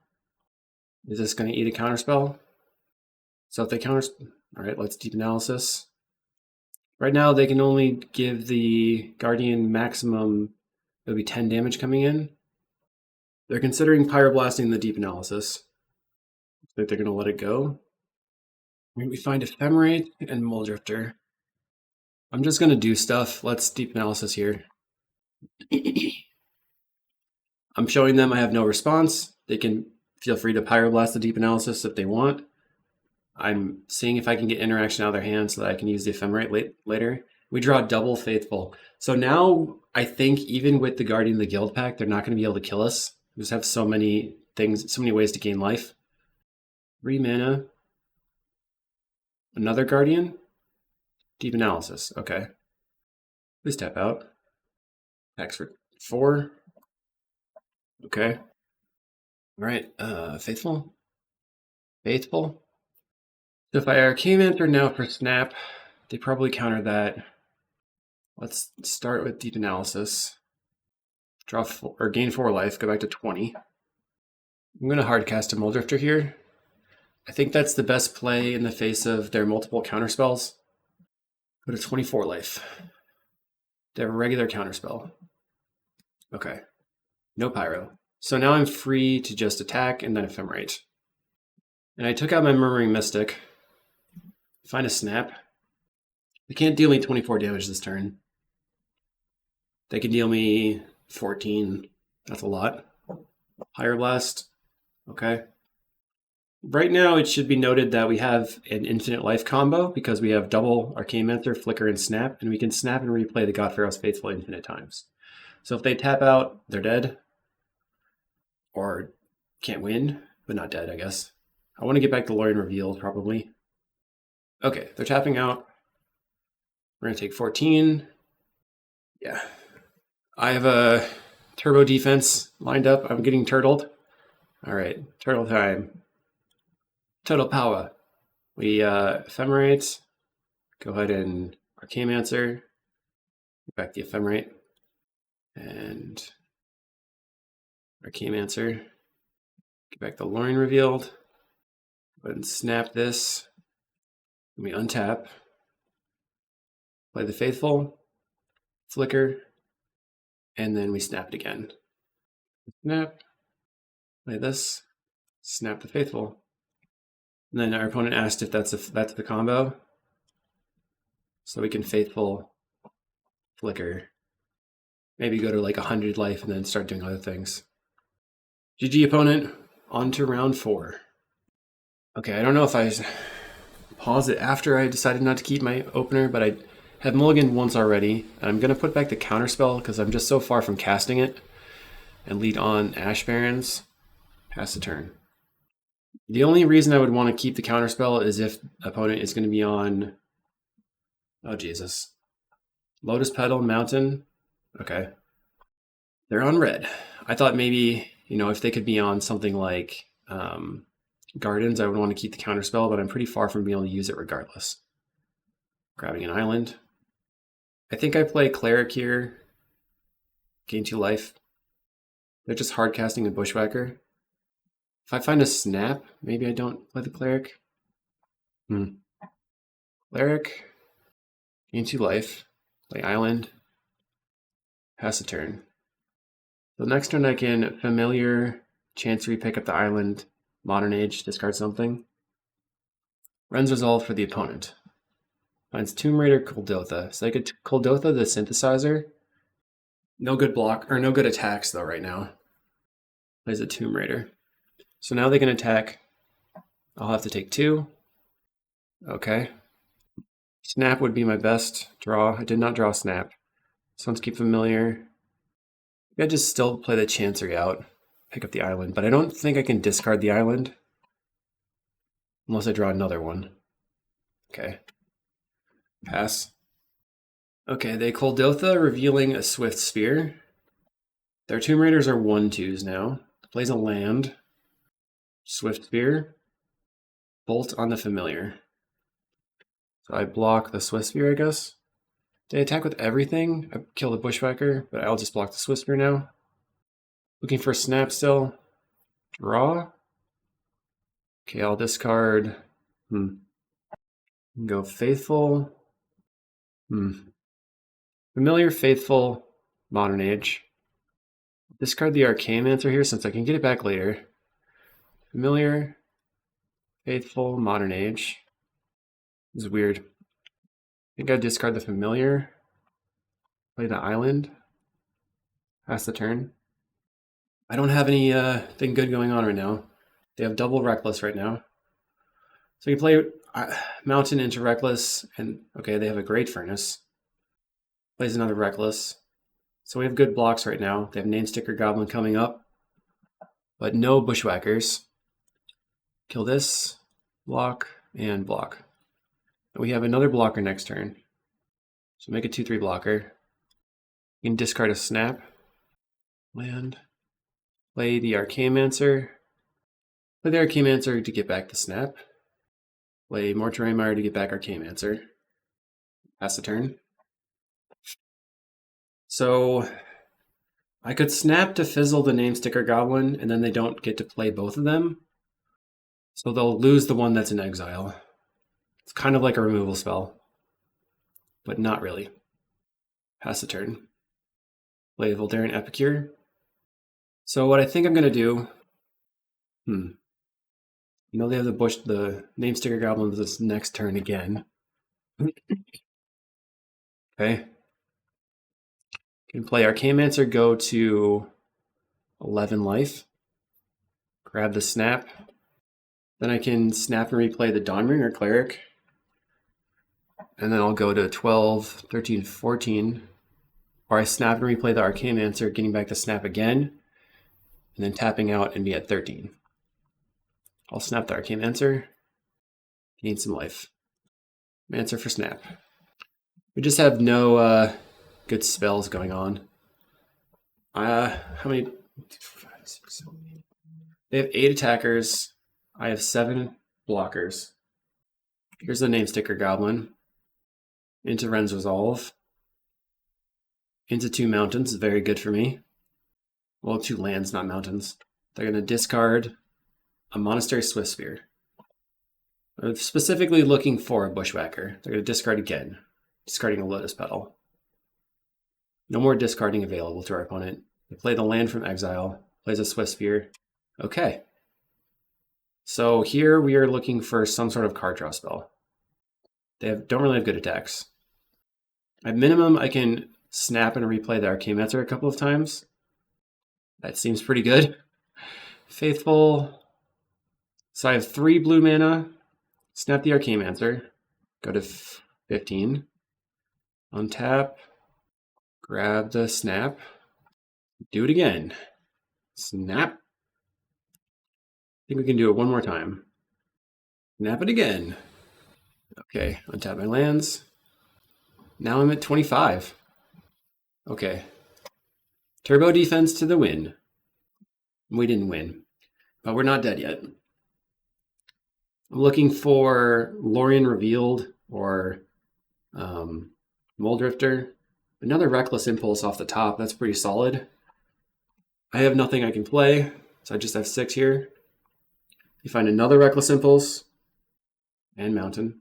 Is this going to eat a Counterspell? So if they alright, let's Deep Analysis. Right now they can only give the Guardian maximum, it'll be 10 damage coming in. They're considering Pyroblasting the Deep Analysis. I think they're going to let it go. We find Ephemerate and Muldrifter. I'm just going to do stuff. Let's Deep Analysis here. I'm showing them I have no response. They can feel free to Pyroblast the Deep Analysis if they want. I'm seeing if I can get interaction out of their hand so that I can use the Ephemerate later. We draw double Faithful. So now I think even with the Guardian of the Guild pack, they're not going to be able to kill us. We just have so many things, so many ways to gain life. 3 mana. Another Guardian. Deep Analysis. Okay. Please tap out. Attacks for 4. Okay. All right. Faithful. Faithful. So if I Arcane now for Snap, they probably counter that. Let's start with Deep Analysis. Draw 4, or gain 4 life, go back to 20. I'm going to hardcast a Muldrifter here. I think that's the best play in the face of their multiple counterspells. Go to 24 life. They have a regular counterspell. Okay. No Pyro. So now I'm free to just attack and then Ephemerate. And I took out my Murmuring Mystic. Find a Snap. They can't deal me 24 damage this turn. They can deal me 14. That's a lot. Pyroblast. Okay. Right now, it should be noted that we have an infinite life combo because we have double Arcane Mentor, Flicker, and Snap, and we can snap and replay the God Pharaoh's Faithful infinite times. So if they tap out, they're dead. Or can't win, but not dead, I guess. I want to get back to Lorien Revealed, probably. Okay, they're tapping out. We're going to take 14. Yeah. I have a turbo defense lined up. I'm getting turtled. All right, turtle time. Total power. We Ephemerate. Go ahead and Arcanemancer. Get back the Ephemerate. And Arcanemancer. Get back the Lorien Revealed. Go ahead and snap this. Let me untap. Play the Faithful. Flicker. And then we snap it again. Snap. Play this. Snap the Faithful. And then our opponent asked if that's the combo. So we can Faithful, Flicker, maybe go to like 100 life and then start doing other things. GG opponent, on to round 4. Okay, I don't know if I paused it after I decided not to keep my opener, but I have mulliganed once already. And I'm going to put back the counterspell because I'm just so far from casting it. And lead on Ash Barrens. Pass the turn. The only reason I would want to keep the counterspell is if opponent is going to be on, oh Jesus, Lotus Petal, Mountain. Okay. They're on red. I thought maybe, if they could be on something like Gardens, I would want to keep the counterspell, but I'm pretty far from being able to use it regardless. Grabbing an island. I think I play Cleric here. Gain 2 life. They're just hard casting a Bushwhacker. If I find a Snap, maybe I don't play the Cleric. Cleric. Gain 2 life. Play Island. Pass a turn. So next turn I can Familiar, Chancery, pick up the Island, Modern Age, discard something. Ren's Resolve for the opponent. Finds Tomb Raider, Kuldotha. So I could Kuldotha the Synthesizer. No good block, or no good attacks though right now. Plays a Tomb Raider. So now they can attack. I'll have to take 2. Okay. Snap would be my best draw. I did not draw Snap. So let's keep Familiar. I just still play the Chancery out. Pick up the Island. But I don't think I can discard the Island. Unless I draw another one. Okay. Pass. Okay, they Kuldotha, revealing a Swift Spear. Their Tomb Raiders are 1/2s now. Plays a land. Swift Spear. Bolt on the Familiar. So I block the Swift Spear, I guess. They attack with everything. I kill the Bushwhacker, but I'll just block the Swift Spear now. Looking for a Snap still. Draw. Okay, I'll discard. Go Faithful. Familiar, Faithful, Modern Age. Discard the Arcanemancer here since I can get it back later. Familiar, Faithful, Modern Age. This is weird. I think I discard the Familiar. Play the Island. Pass the turn. I don't have any thing good going on right now. They have double Reckless right now. So you play Mountain into Reckless, and okay, they have a Great Furnace. Plays another Reckless. So we have good blocks right now. They have Namesticker Goblin coming up, but no Bushwhackers. Kill this, block, and block. And we have another blocker next turn. So make a 2/3 blocker. You can discard a Snap, land, play the Archaeomancer, play the Archaeomancer to get back the Snap, play Mortuary Mire to get back Archaeomancer. Pass the turn. So I could Snap to fizzle the Namesticker Goblin, and then they don't get to play both of them. So they'll lose the one that's in exile. It's kind of like a removal spell, but not really. Pass the turn. Play Voldaren Epicure. So what I think I'm going to do... You know they have the Namesticker Goblin this next turn again. Okay. Can play Archaeomancer, go to 11 life. Grab the Snap. Then I can Snap and replay the Dawnbringer or Cleric. And then I'll go to 12, 13, 14. Or I Snap and replay the Archaeomancer, getting back the Snap again. And then tapping out and be at 13. I'll Snap the Archaeomancer. Gain some life. Mancer for Snap. We just have no good spells going on. How many? 2, 4, 5, 6, 7, 8. They have 8 attackers. I have 7 blockers. Here's the Namesticker Goblin. Into Ren's Resolve. Into 2 mountains, very good for me. Well, 2 lands, not mountains. They're going to discard a Monastery Swiftspear. I'm specifically looking for a Bushwhacker. They're going to discard again, discarding a Lotus Petal. No more discarding available to our opponent. They play the land from exile, plays a Swiftspear. Okay. So here we are looking for some sort of card draw spell. They don't really have good attacks. At minimum, I can Snap and replay the Archaeomancer a couple of times. That seems pretty good. Faithful. So I have 3 blue mana. Snap the Archaeomancer. Go to 15. Untap. Grab the Snap. Do it again. Snap. I think we can do it one more time. Snap it again. Okay, untap my lands. Now I'm at 25. Okay. Turbo defense to the win. We didn't win, but we're not dead yet. I'm looking for Lorien Revealed or Moldrifter. Another Reckless Impulse off the top. That's pretty solid. I have nothing I can play, so I just have 6 here. You find another Reckless Impulse and Mountain.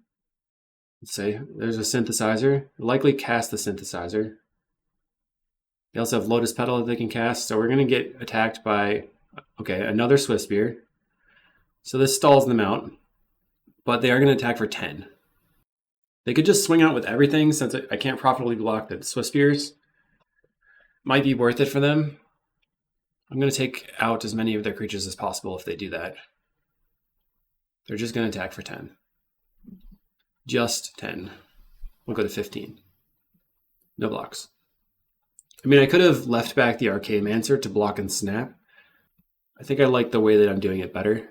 Let's say there's a Synthesizer. Likely cast the Synthesizer. They also have Lotus Petal that they can cast, so we're going to get attacked by, okay, another Swiftspear. So this stalls them out, but they are going to attack for 10. They could just swing out with everything since I can't profitably block the Swiftspears. Might be worth it for them. I'm going to take out as many of their creatures as possible if they do that. They're just going to attack for 10. Just 10. We'll go to 15. No blocks. I mean, I could have left back the Archaeomancer to block and Snap. I think I like the way that I'm doing it better.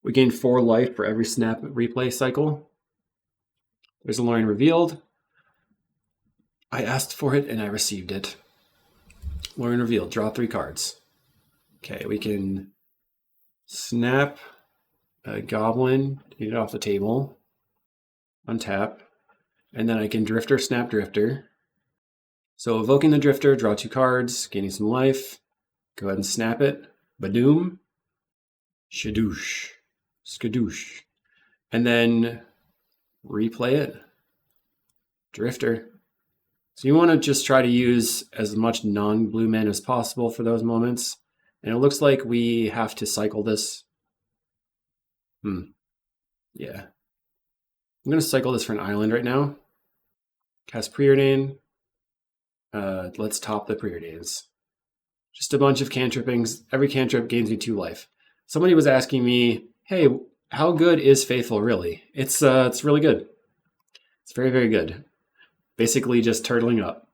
We gain 4 life for every Snap replay cycle. There's a Lorien Revealed. I asked for it and I received it. Lorien Revealed, draw 3 cards. Okay, we can Snap a Goblin, get it off the table, untap, and then I can Drifter, Snap Drifter. So evoking the Drifter, draw 2 cards, gaining some life. Go ahead and snap it. Badoom. Shadoosh. Skadoosh. And then replay it. Drifter. So you want to just try to use as much non-blue mana as possible for those moments. And it looks like we have to cycle this. Yeah. I'm going to cycle this for an island right now. Cast Preordain. Let's top the Preordains. Just a bunch of cantrippings. Every cantrip gains me 2 life. Somebody was asking me, hey, how good is Faithful really? It's really good. It's very, very good. Basically just turtling up.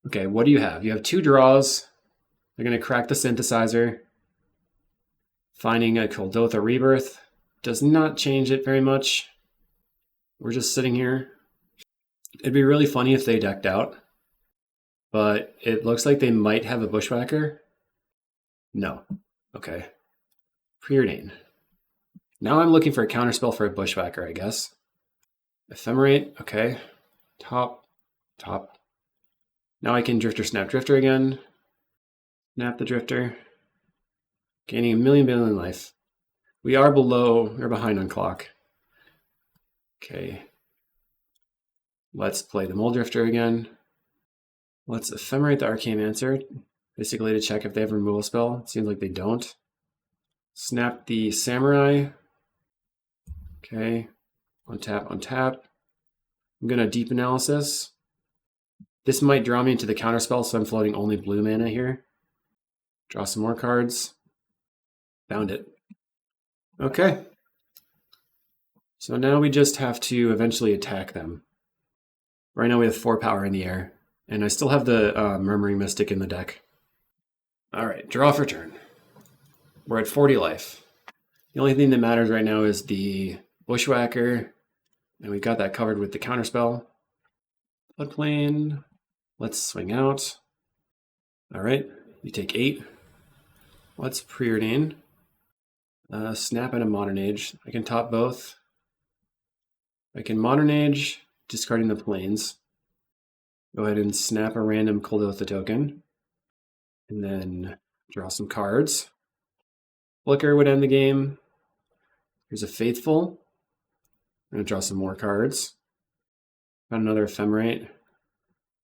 Okay, what do you have? You have 2 draws. They're going to crack the synthesizer. Finding a Kuldotha Rebirth does not change it very much. We're just sitting here. It'd be really funny if they decked out, but it looks like they might have a Bushwhacker. No. Okay. Preordain. Now I'm looking for a counterspell for a Bushwhacker, I guess. Ephemerate. Okay. Top. Now I can Drifter, Snap Drifter again. Snap the Drifter. Gaining a million life. We are behind on clock. Okay. Let's play the Mole Drifter again. Let's Ephemerate the Archaeomancer, basically to check if they have a removal spell. It seems like they don't. Snap the Samurai. Okay. Untap. I'm going to Deep Analysis. This might draw me into the counterspell, so I'm floating only blue mana here. Draw some more cards. Found it. Okay. So now we just have to eventually attack them. Right now we have 4 power in the air, and I still have the Murmuring Mystic in the deck. All right, draw for turn. We're at 40 life. The only thing that matters right now is the Bushwhacker, and we got that covered with the counterspell. Floodplain. Let's swing out. All right, you take 8. Let's preordain. Snap and a Modern Age. I can top both. I can Modern Age, discarding the plains. Go ahead and snap a random Kuldotha token. And then draw some cards. Flicker would end the game. Here's a Faithful. I'm going to draw some more cards. Got another Ephemerate.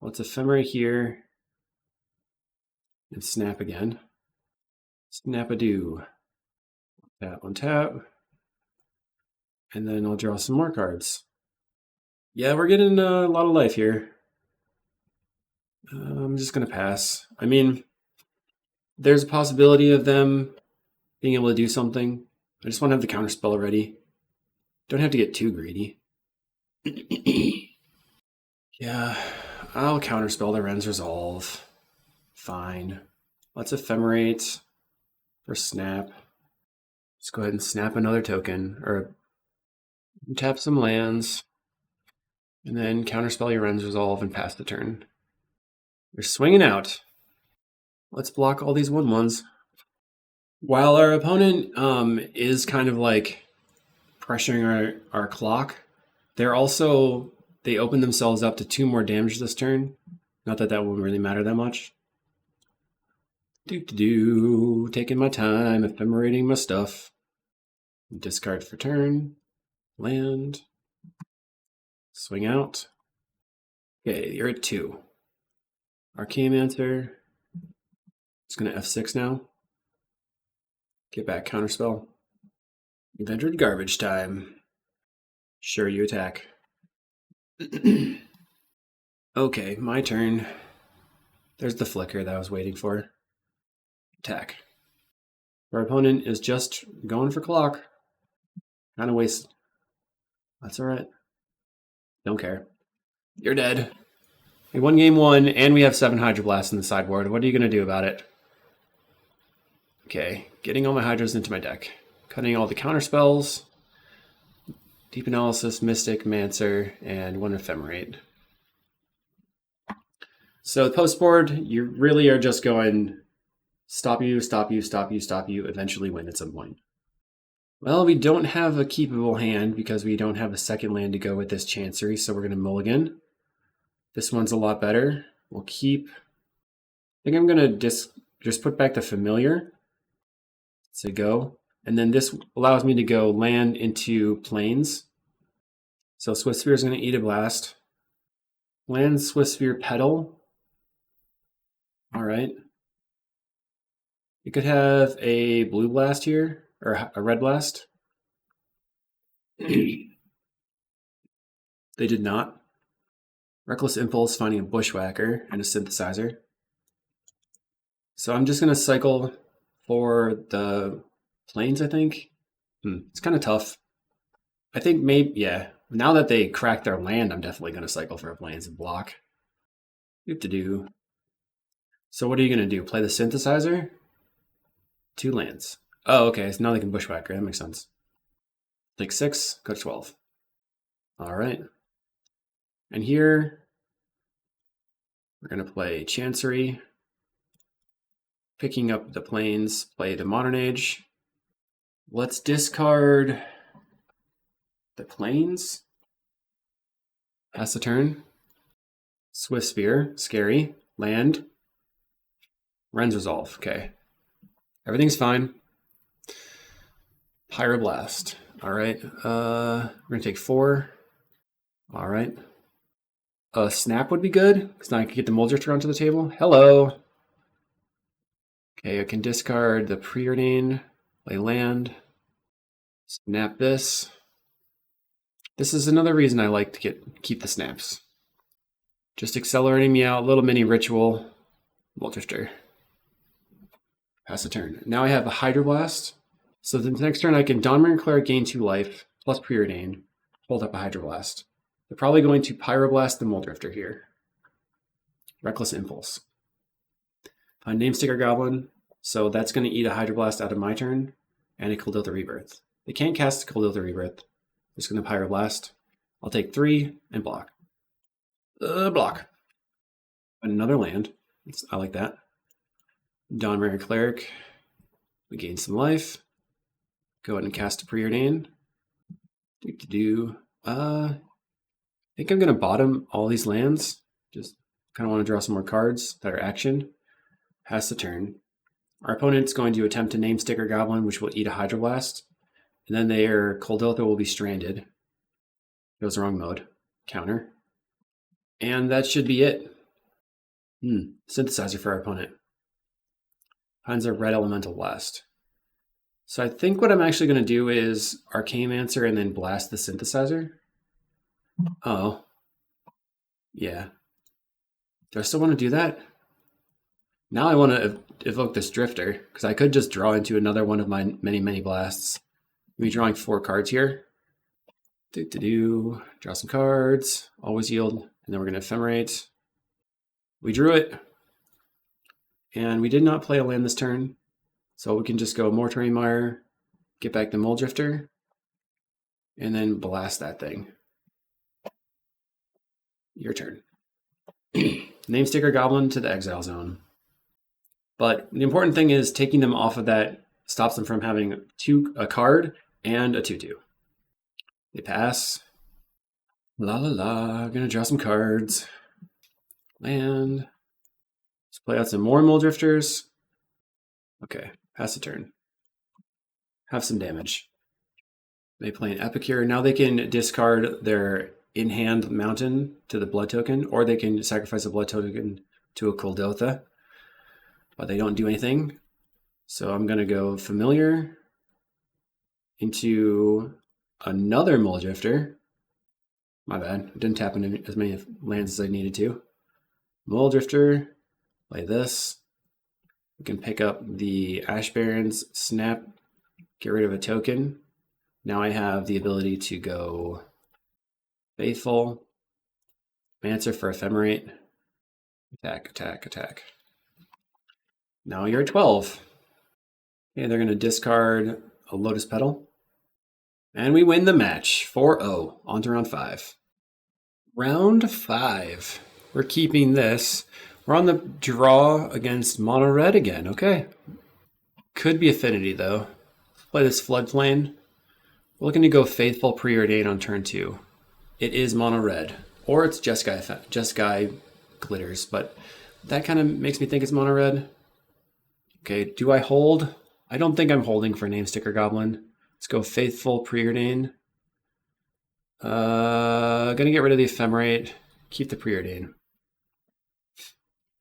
Let's Ephemerate here. And snap again. Snap-a-doo. Tap on tap. And then I'll draw some more cards. Yeah, we're getting a lot of life here. I'm just going to pass. I mean, there's a possibility of them being able to do something. I just want to have the counterspell ready. Don't have to get too greedy. Yeah, I'll counterspell the Ren's Resolve. Fine. Let's Ephemerate for snap. Let's go ahead and snap another token, or tap some lands, and then counterspell your Ren's Resolve and pass the turn. You're swinging out. Let's block all these 1/1s. While our opponent is kind of like pressuring our clock, they open themselves up to 2 more damage this turn. Not that that won't really matter that much. Taking my time, ephemerating my stuff. Discard for turn. Land. Swing out. Okay, you're at 2. Archaeomancer. It's going to F6 now. Get back counterspell. You've entered garbage time. Sure, you attack. Okay, my turn. There's the flicker that I was waiting for. Attack. Our opponent is just going for clock. Kind of wasted. That's alright. Don't care. You're dead. We won game 1, and we have 7 Hydroblasts in the sideboard. What are you going to do about it? Okay, getting all my Hydras into my deck. Cutting all the counterspells. Deep Analysis, Mystic, Mancer, and 1 Ephemerate. So post board, you really are just going stop you, eventually win at some point. Well, we don't have a keepable hand because we don't have a second land to go with this Chancery, so we're going to mulligan. This one's a lot better. We'll keep. I think I'm going to just put back the Familiar. Say go. And then this allows me to go land into plains. So Swift Spear is going to eat a blast. Land Swift Spear Petal. All right. You could have a blue blast here, or a red blast. They did not. Reckless Impulse finding a Bushwhacker and a Synthesizer. So I'm just going to cycle for the Plains, I think. It's kind of tough. I think maybe, yeah. Now that they cracked their land, I'm definitely going to cycle for a Plains and block. Do. So what are you going to do? Play the synthesizer? 2 lands. Oh, okay. So now they can bushwhacker. That makes sense. Take 6, go to 12. All right. And here, we're going to play Chancery. Picking up the Plains, play the Modern Age. Let's discard the Plains. Pass the turn. Swift Spear, scary. Land. Ren's Resolve, okay. Everything's fine. Pyroblast. All right. We're gonna take 4. All right. Snap would be good because now I can get the Moldrifter onto the table. Hello. Okay, I can discard the Preordain, play land, snap this. This is another reason I like to keep the snaps. Just accelerating me out, little mini ritual, Moldrifter. Pass the turn. Now I have a Hydroblast. So the next turn I can Dawnmare Cleric, gain 2 life, plus Preordain, hold up a Hydroblast. They're probably going to Pyroblast the Moldrifter here. Reckless Impulse. Find Namesticker Goblin, so that's going to eat a Hydroblast out of my turn, and a Kuldotha Rebirth. They can't cast Kuldotha Rebirth. Just going to Pyroblast. I'll take 3 and block. Block. Another land. I like that. Dawnmare Cleric. We gain some life. Go ahead and cast a Preordain. I think I'm going to bottom all these lands. Just kind of want to draw some more cards that are action. Pass the turn. Our opponent's going to attempt to Namesticker Goblin, which will eat a Hydroblast. And then their Kuldotha will be stranded. Goes the wrong mode. Counter. And that should be it. Synthesizer for our opponent. Finds a red elemental blast. So I think what I'm actually going to do is Arcane-Mancer and then blast the synthesizer. Oh. Yeah. Do I still want to do that? Now I want to evoke this Drifter, because I could just draw into another one of my many blasts. I'll be drawing 4 cards here. Draw some cards. Always yield. And then we're going to Ephemerate. We drew it. And we did not play a land this turn. So we can just go Mortuary Mire, get back the Moldrifter, and then blast that thing. Your turn. Namesticker Goblin to the Exile Zone. But the important thing is taking them off of that stops them from having a card and a 2/2. They pass. Gonna draw some cards. Land. Let's play out some more Moldrifters. Okay, pass the turn. Have some damage. They play an Epicure. Now they can discard their in-hand mountain to the blood token, or they can sacrifice a blood token to a Kuldotha. But they don't do anything. So I'm going to go Familiar into another Moldrifter. My bad. I didn't tap into as many lands as I needed to. Moldrifter. Play this. We can pick up the Ash Barrens, snap, get rid of a token. Now I have the ability to go Faithful, Mancer for Ephemerate, attack. Now you're at 12. Okay, they're going to discard a Lotus Petal. And we win the match, 4-0, on to round 5. Round 5. We're keeping this. We're on the draw against Mono Red again, okay. Could be Affinity, though. Play this Floodplain. We're looking to go Faithful Preordain on turn 2. It is Mono Red, or it's Jeskai Glitters, but that kind of makes me think it's Mono Red. Okay, do I hold? I don't think I'm holding for Namesticker Goblin. Let's go Faithful Preordain. Gonna get rid of the Ephemerate, keep the Preordain.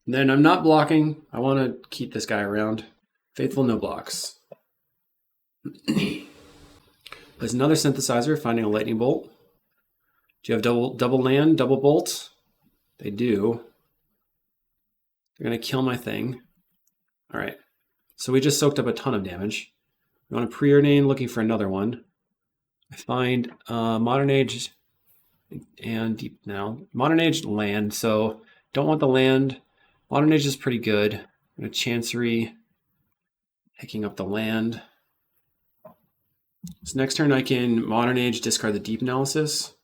And then I'm not blocking. I want to keep this guy around. Faithful, no blocks. There's another Synthesizer, finding a Lightning Bolt. Do you have double land, double bolt? They do. They're going to kill my thing. All right. So we just soaked up a ton of damage. You want to preordain, looking for another one. I find Modern Age and Deep now. Modern Age land, so don't want the land. Modern Age is pretty good. I'm going to Chancery, picking up the land. So next turn I can Modern Age, discard the Deep Analysis.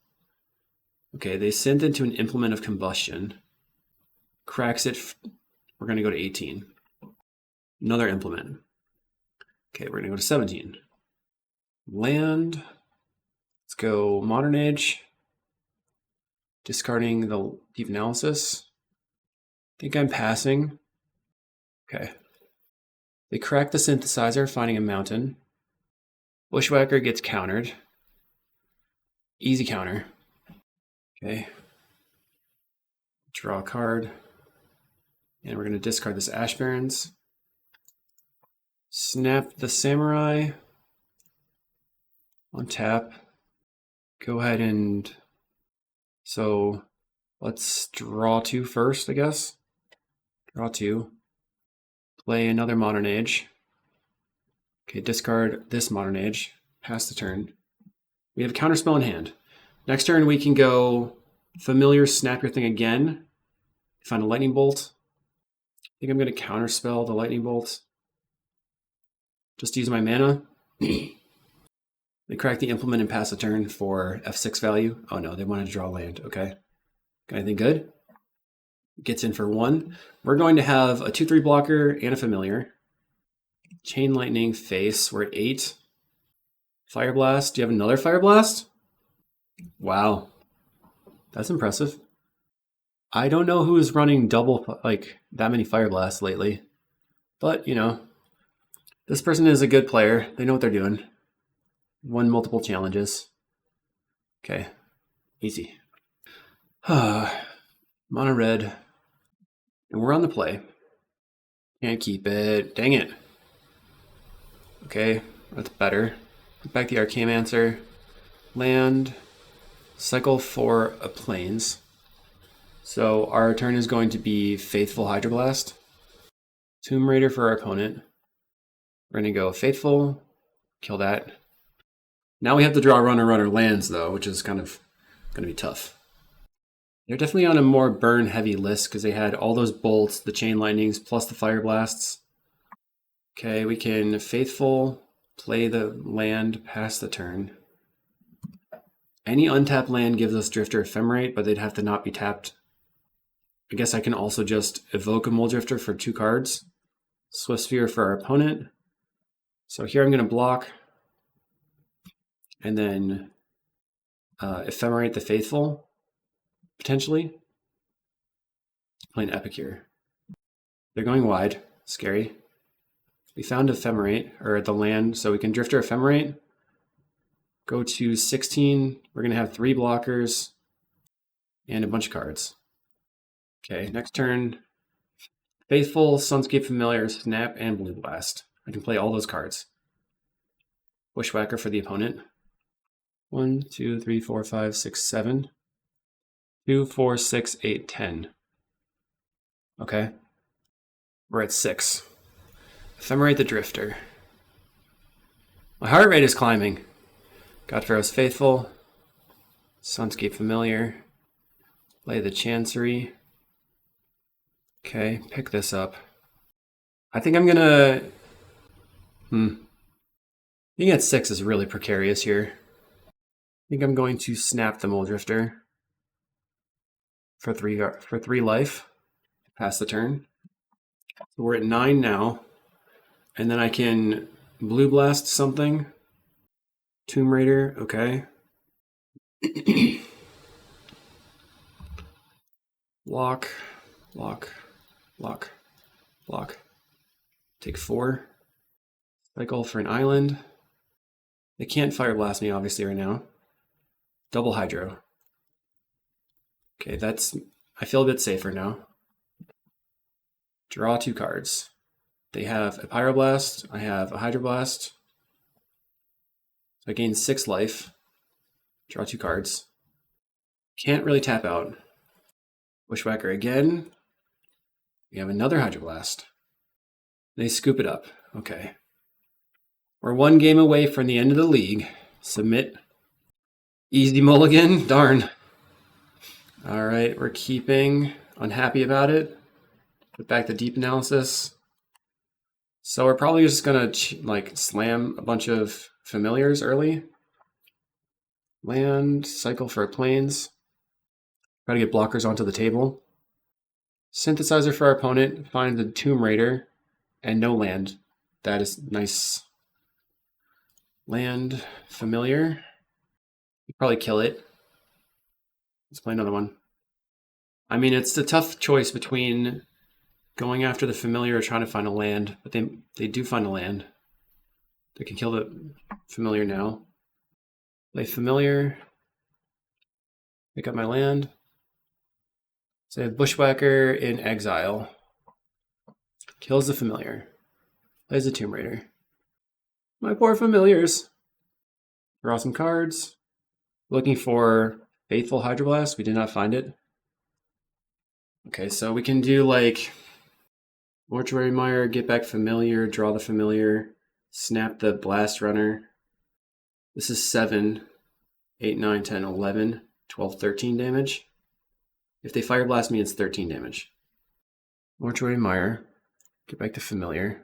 Okay, they sent into an Implement of Combustion. Cracks it. We're going to go to 18. Another Implement. Okay, we're going to go to 17. Land. Let's go Modern Age. Discarding the Deep Analysis. I think I'm passing. Okay. They crack the Synthesizer, finding a mountain. Bushwhacker gets countered. Easy counter. Okay. Draw a card. And we're going to discard this Ash Barrens. Snap the Samurai. On tap. Go ahead and... So let's draw 2 first, I guess. Draw 2. Play another Modern Age. Okay, discard this Modern Age. Pass the turn. We have a counterspell in hand. Next turn we can go Familiar, snap your thing again. Find a Lightning Bolt. I think I'm going to counterspell the Lightning Bolt. Just use my mana. They crack the Implement and pass a turn for F6 value. Oh no, they wanted to draw land. Okay. Got anything good? Gets in for 1. We're going to have a 2/3 blocker and a Familiar. Chain Lightning face. We're at 8. Fire Blast. Do you have another Fire Blast? Wow. That's impressive. I don't know who is running double, like, that many Fire Blasts lately. But, you know, this person is a good player. They know what they're doing. Won multiple challenges. Okay. Easy. Mono red. And we're on the play. Can't keep it. Dang it. Okay, that's better. Put back the Archaeomancer. Land. Cycle for a Plains. So our turn is going to be Faithful Hydroblast. Tomb Raider for our opponent. We're going to go Faithful. Kill that. Now we have to draw runner lands, though, which is kind of going to be tough. They're definitely on a more burn-heavy list because they had all those bolts, the Chain Lightnings, plus the Fire Blasts. Okay, we can Faithful, play the land, pass the turn. Any untapped land gives us Drifter Ephemerate, but they'd have to not be tapped. I guess I can also just evoke a Mole Drifter for 2 cards. Swift Sphere for our opponent. So here I'm going to block. And then Ephemerate the Faithful, potentially. Playing Epic here. They're going wide. Scary. We found Ephemerate, or the land, so we can Drifter Ephemerate. Go to 16. We're going to have 3 blockers and a bunch of cards. Okay, next turn. Faithful, Sunscape Familiar, Snap, and Blue Blast. I can play all those cards. Bushwhacker for the opponent. 1, 2, 3, 4, 5, 6, 7. 2, 4, 6, 8, 10. Okay. We're at 6. Ephemerate the Drifter. My heart rate is climbing. God Pharaoh's Faithful. Sunscape Familiar. Play the Chancery. Okay, pick this up. I think I'm gonna... Being at 6 is really precarious here. I think I'm going to snap the Mole Drifter for 3 life. Pass the turn. So we're at 9 now. And then I can Blue Blast something. Tomb Raider, okay. Block, block, block, block. Take 4. Cycle for an island. They can't Fire Blast me, obviously, right now. Double Hydro. Okay, I feel a bit safer now. Draw 2 cards. They have a Pyroblast. I have a Hydroblast. So I gain 6 life. Draw 2 cards. Can't really tap out. Bushwhacker again. We have another Hydroblast. They scoop it up. Okay. We're one game away from the end of the league. Submit. Easy mulligan. Darn. All right, we're keeping. Unhappy about it. Put back the deep analysis. So we're probably just gonna like slam a bunch of familiars early. Land, cycle for planes. Try to get blockers onto the table. Synthesizer for our opponent. Find the Tomb Raider and no land. That is nice. Land, familiar. You probably kill it. Let's play another one. I mean, it's a tough choice between going after the familiar or trying to find a land, but they do find a land. They can kill the familiar now. Play familiar. Pick up my land. So I have Bushwhacker in exile. Kills the familiar. Plays the Tomb Raider. My poor familiars. Draw some cards. Looking for Faithful Hydroblast. We did not find it. Okay, so we can do like Mortuary Mire, get back familiar, draw the familiar, snap the Blast Runner. This is 7, 8, 9, 10, 11, 12, 13 damage. If they Fire Blast me, it's 13 damage. Mortuary Mire, get back to familiar.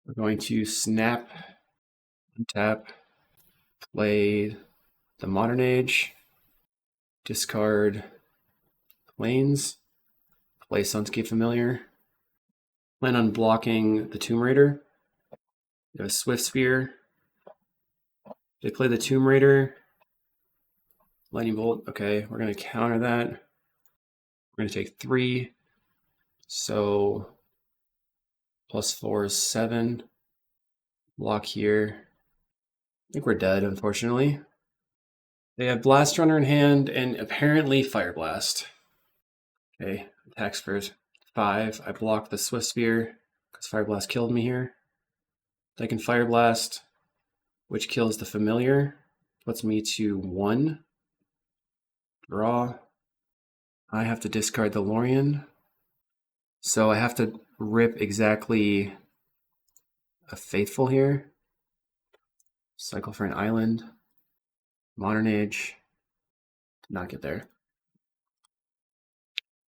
We're going to snap, untap, play the Modern Age, discard Plains, play Sunscape Familiar. Plan on blocking the Tomb Raider. You have a Swift Spear. They play the Tomb Raider. Lightning Bolt. Okay, we're going to counter that. We're going to take 3. So +4 is 7. Block here. I think we're dead, unfortunately. They have Blast Runner in hand and apparently Fire Blast. Okay, attacks for 5. I block the Swift Spear because Fire Blast killed me here. They can Fire Blast, which kills the familiar. Puts me to 1. Draw. I have to discard the Lorien. So I have to rip exactly a Faithful here. Cycle for an island. Modern Age. Did not get there.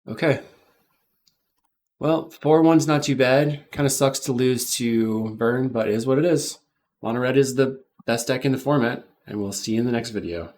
Okay. Well, 4-1's not too bad. Kind of sucks to lose to Burn, but it is what it is. Mono Red is the best deck in the format, and we'll see you in the next video.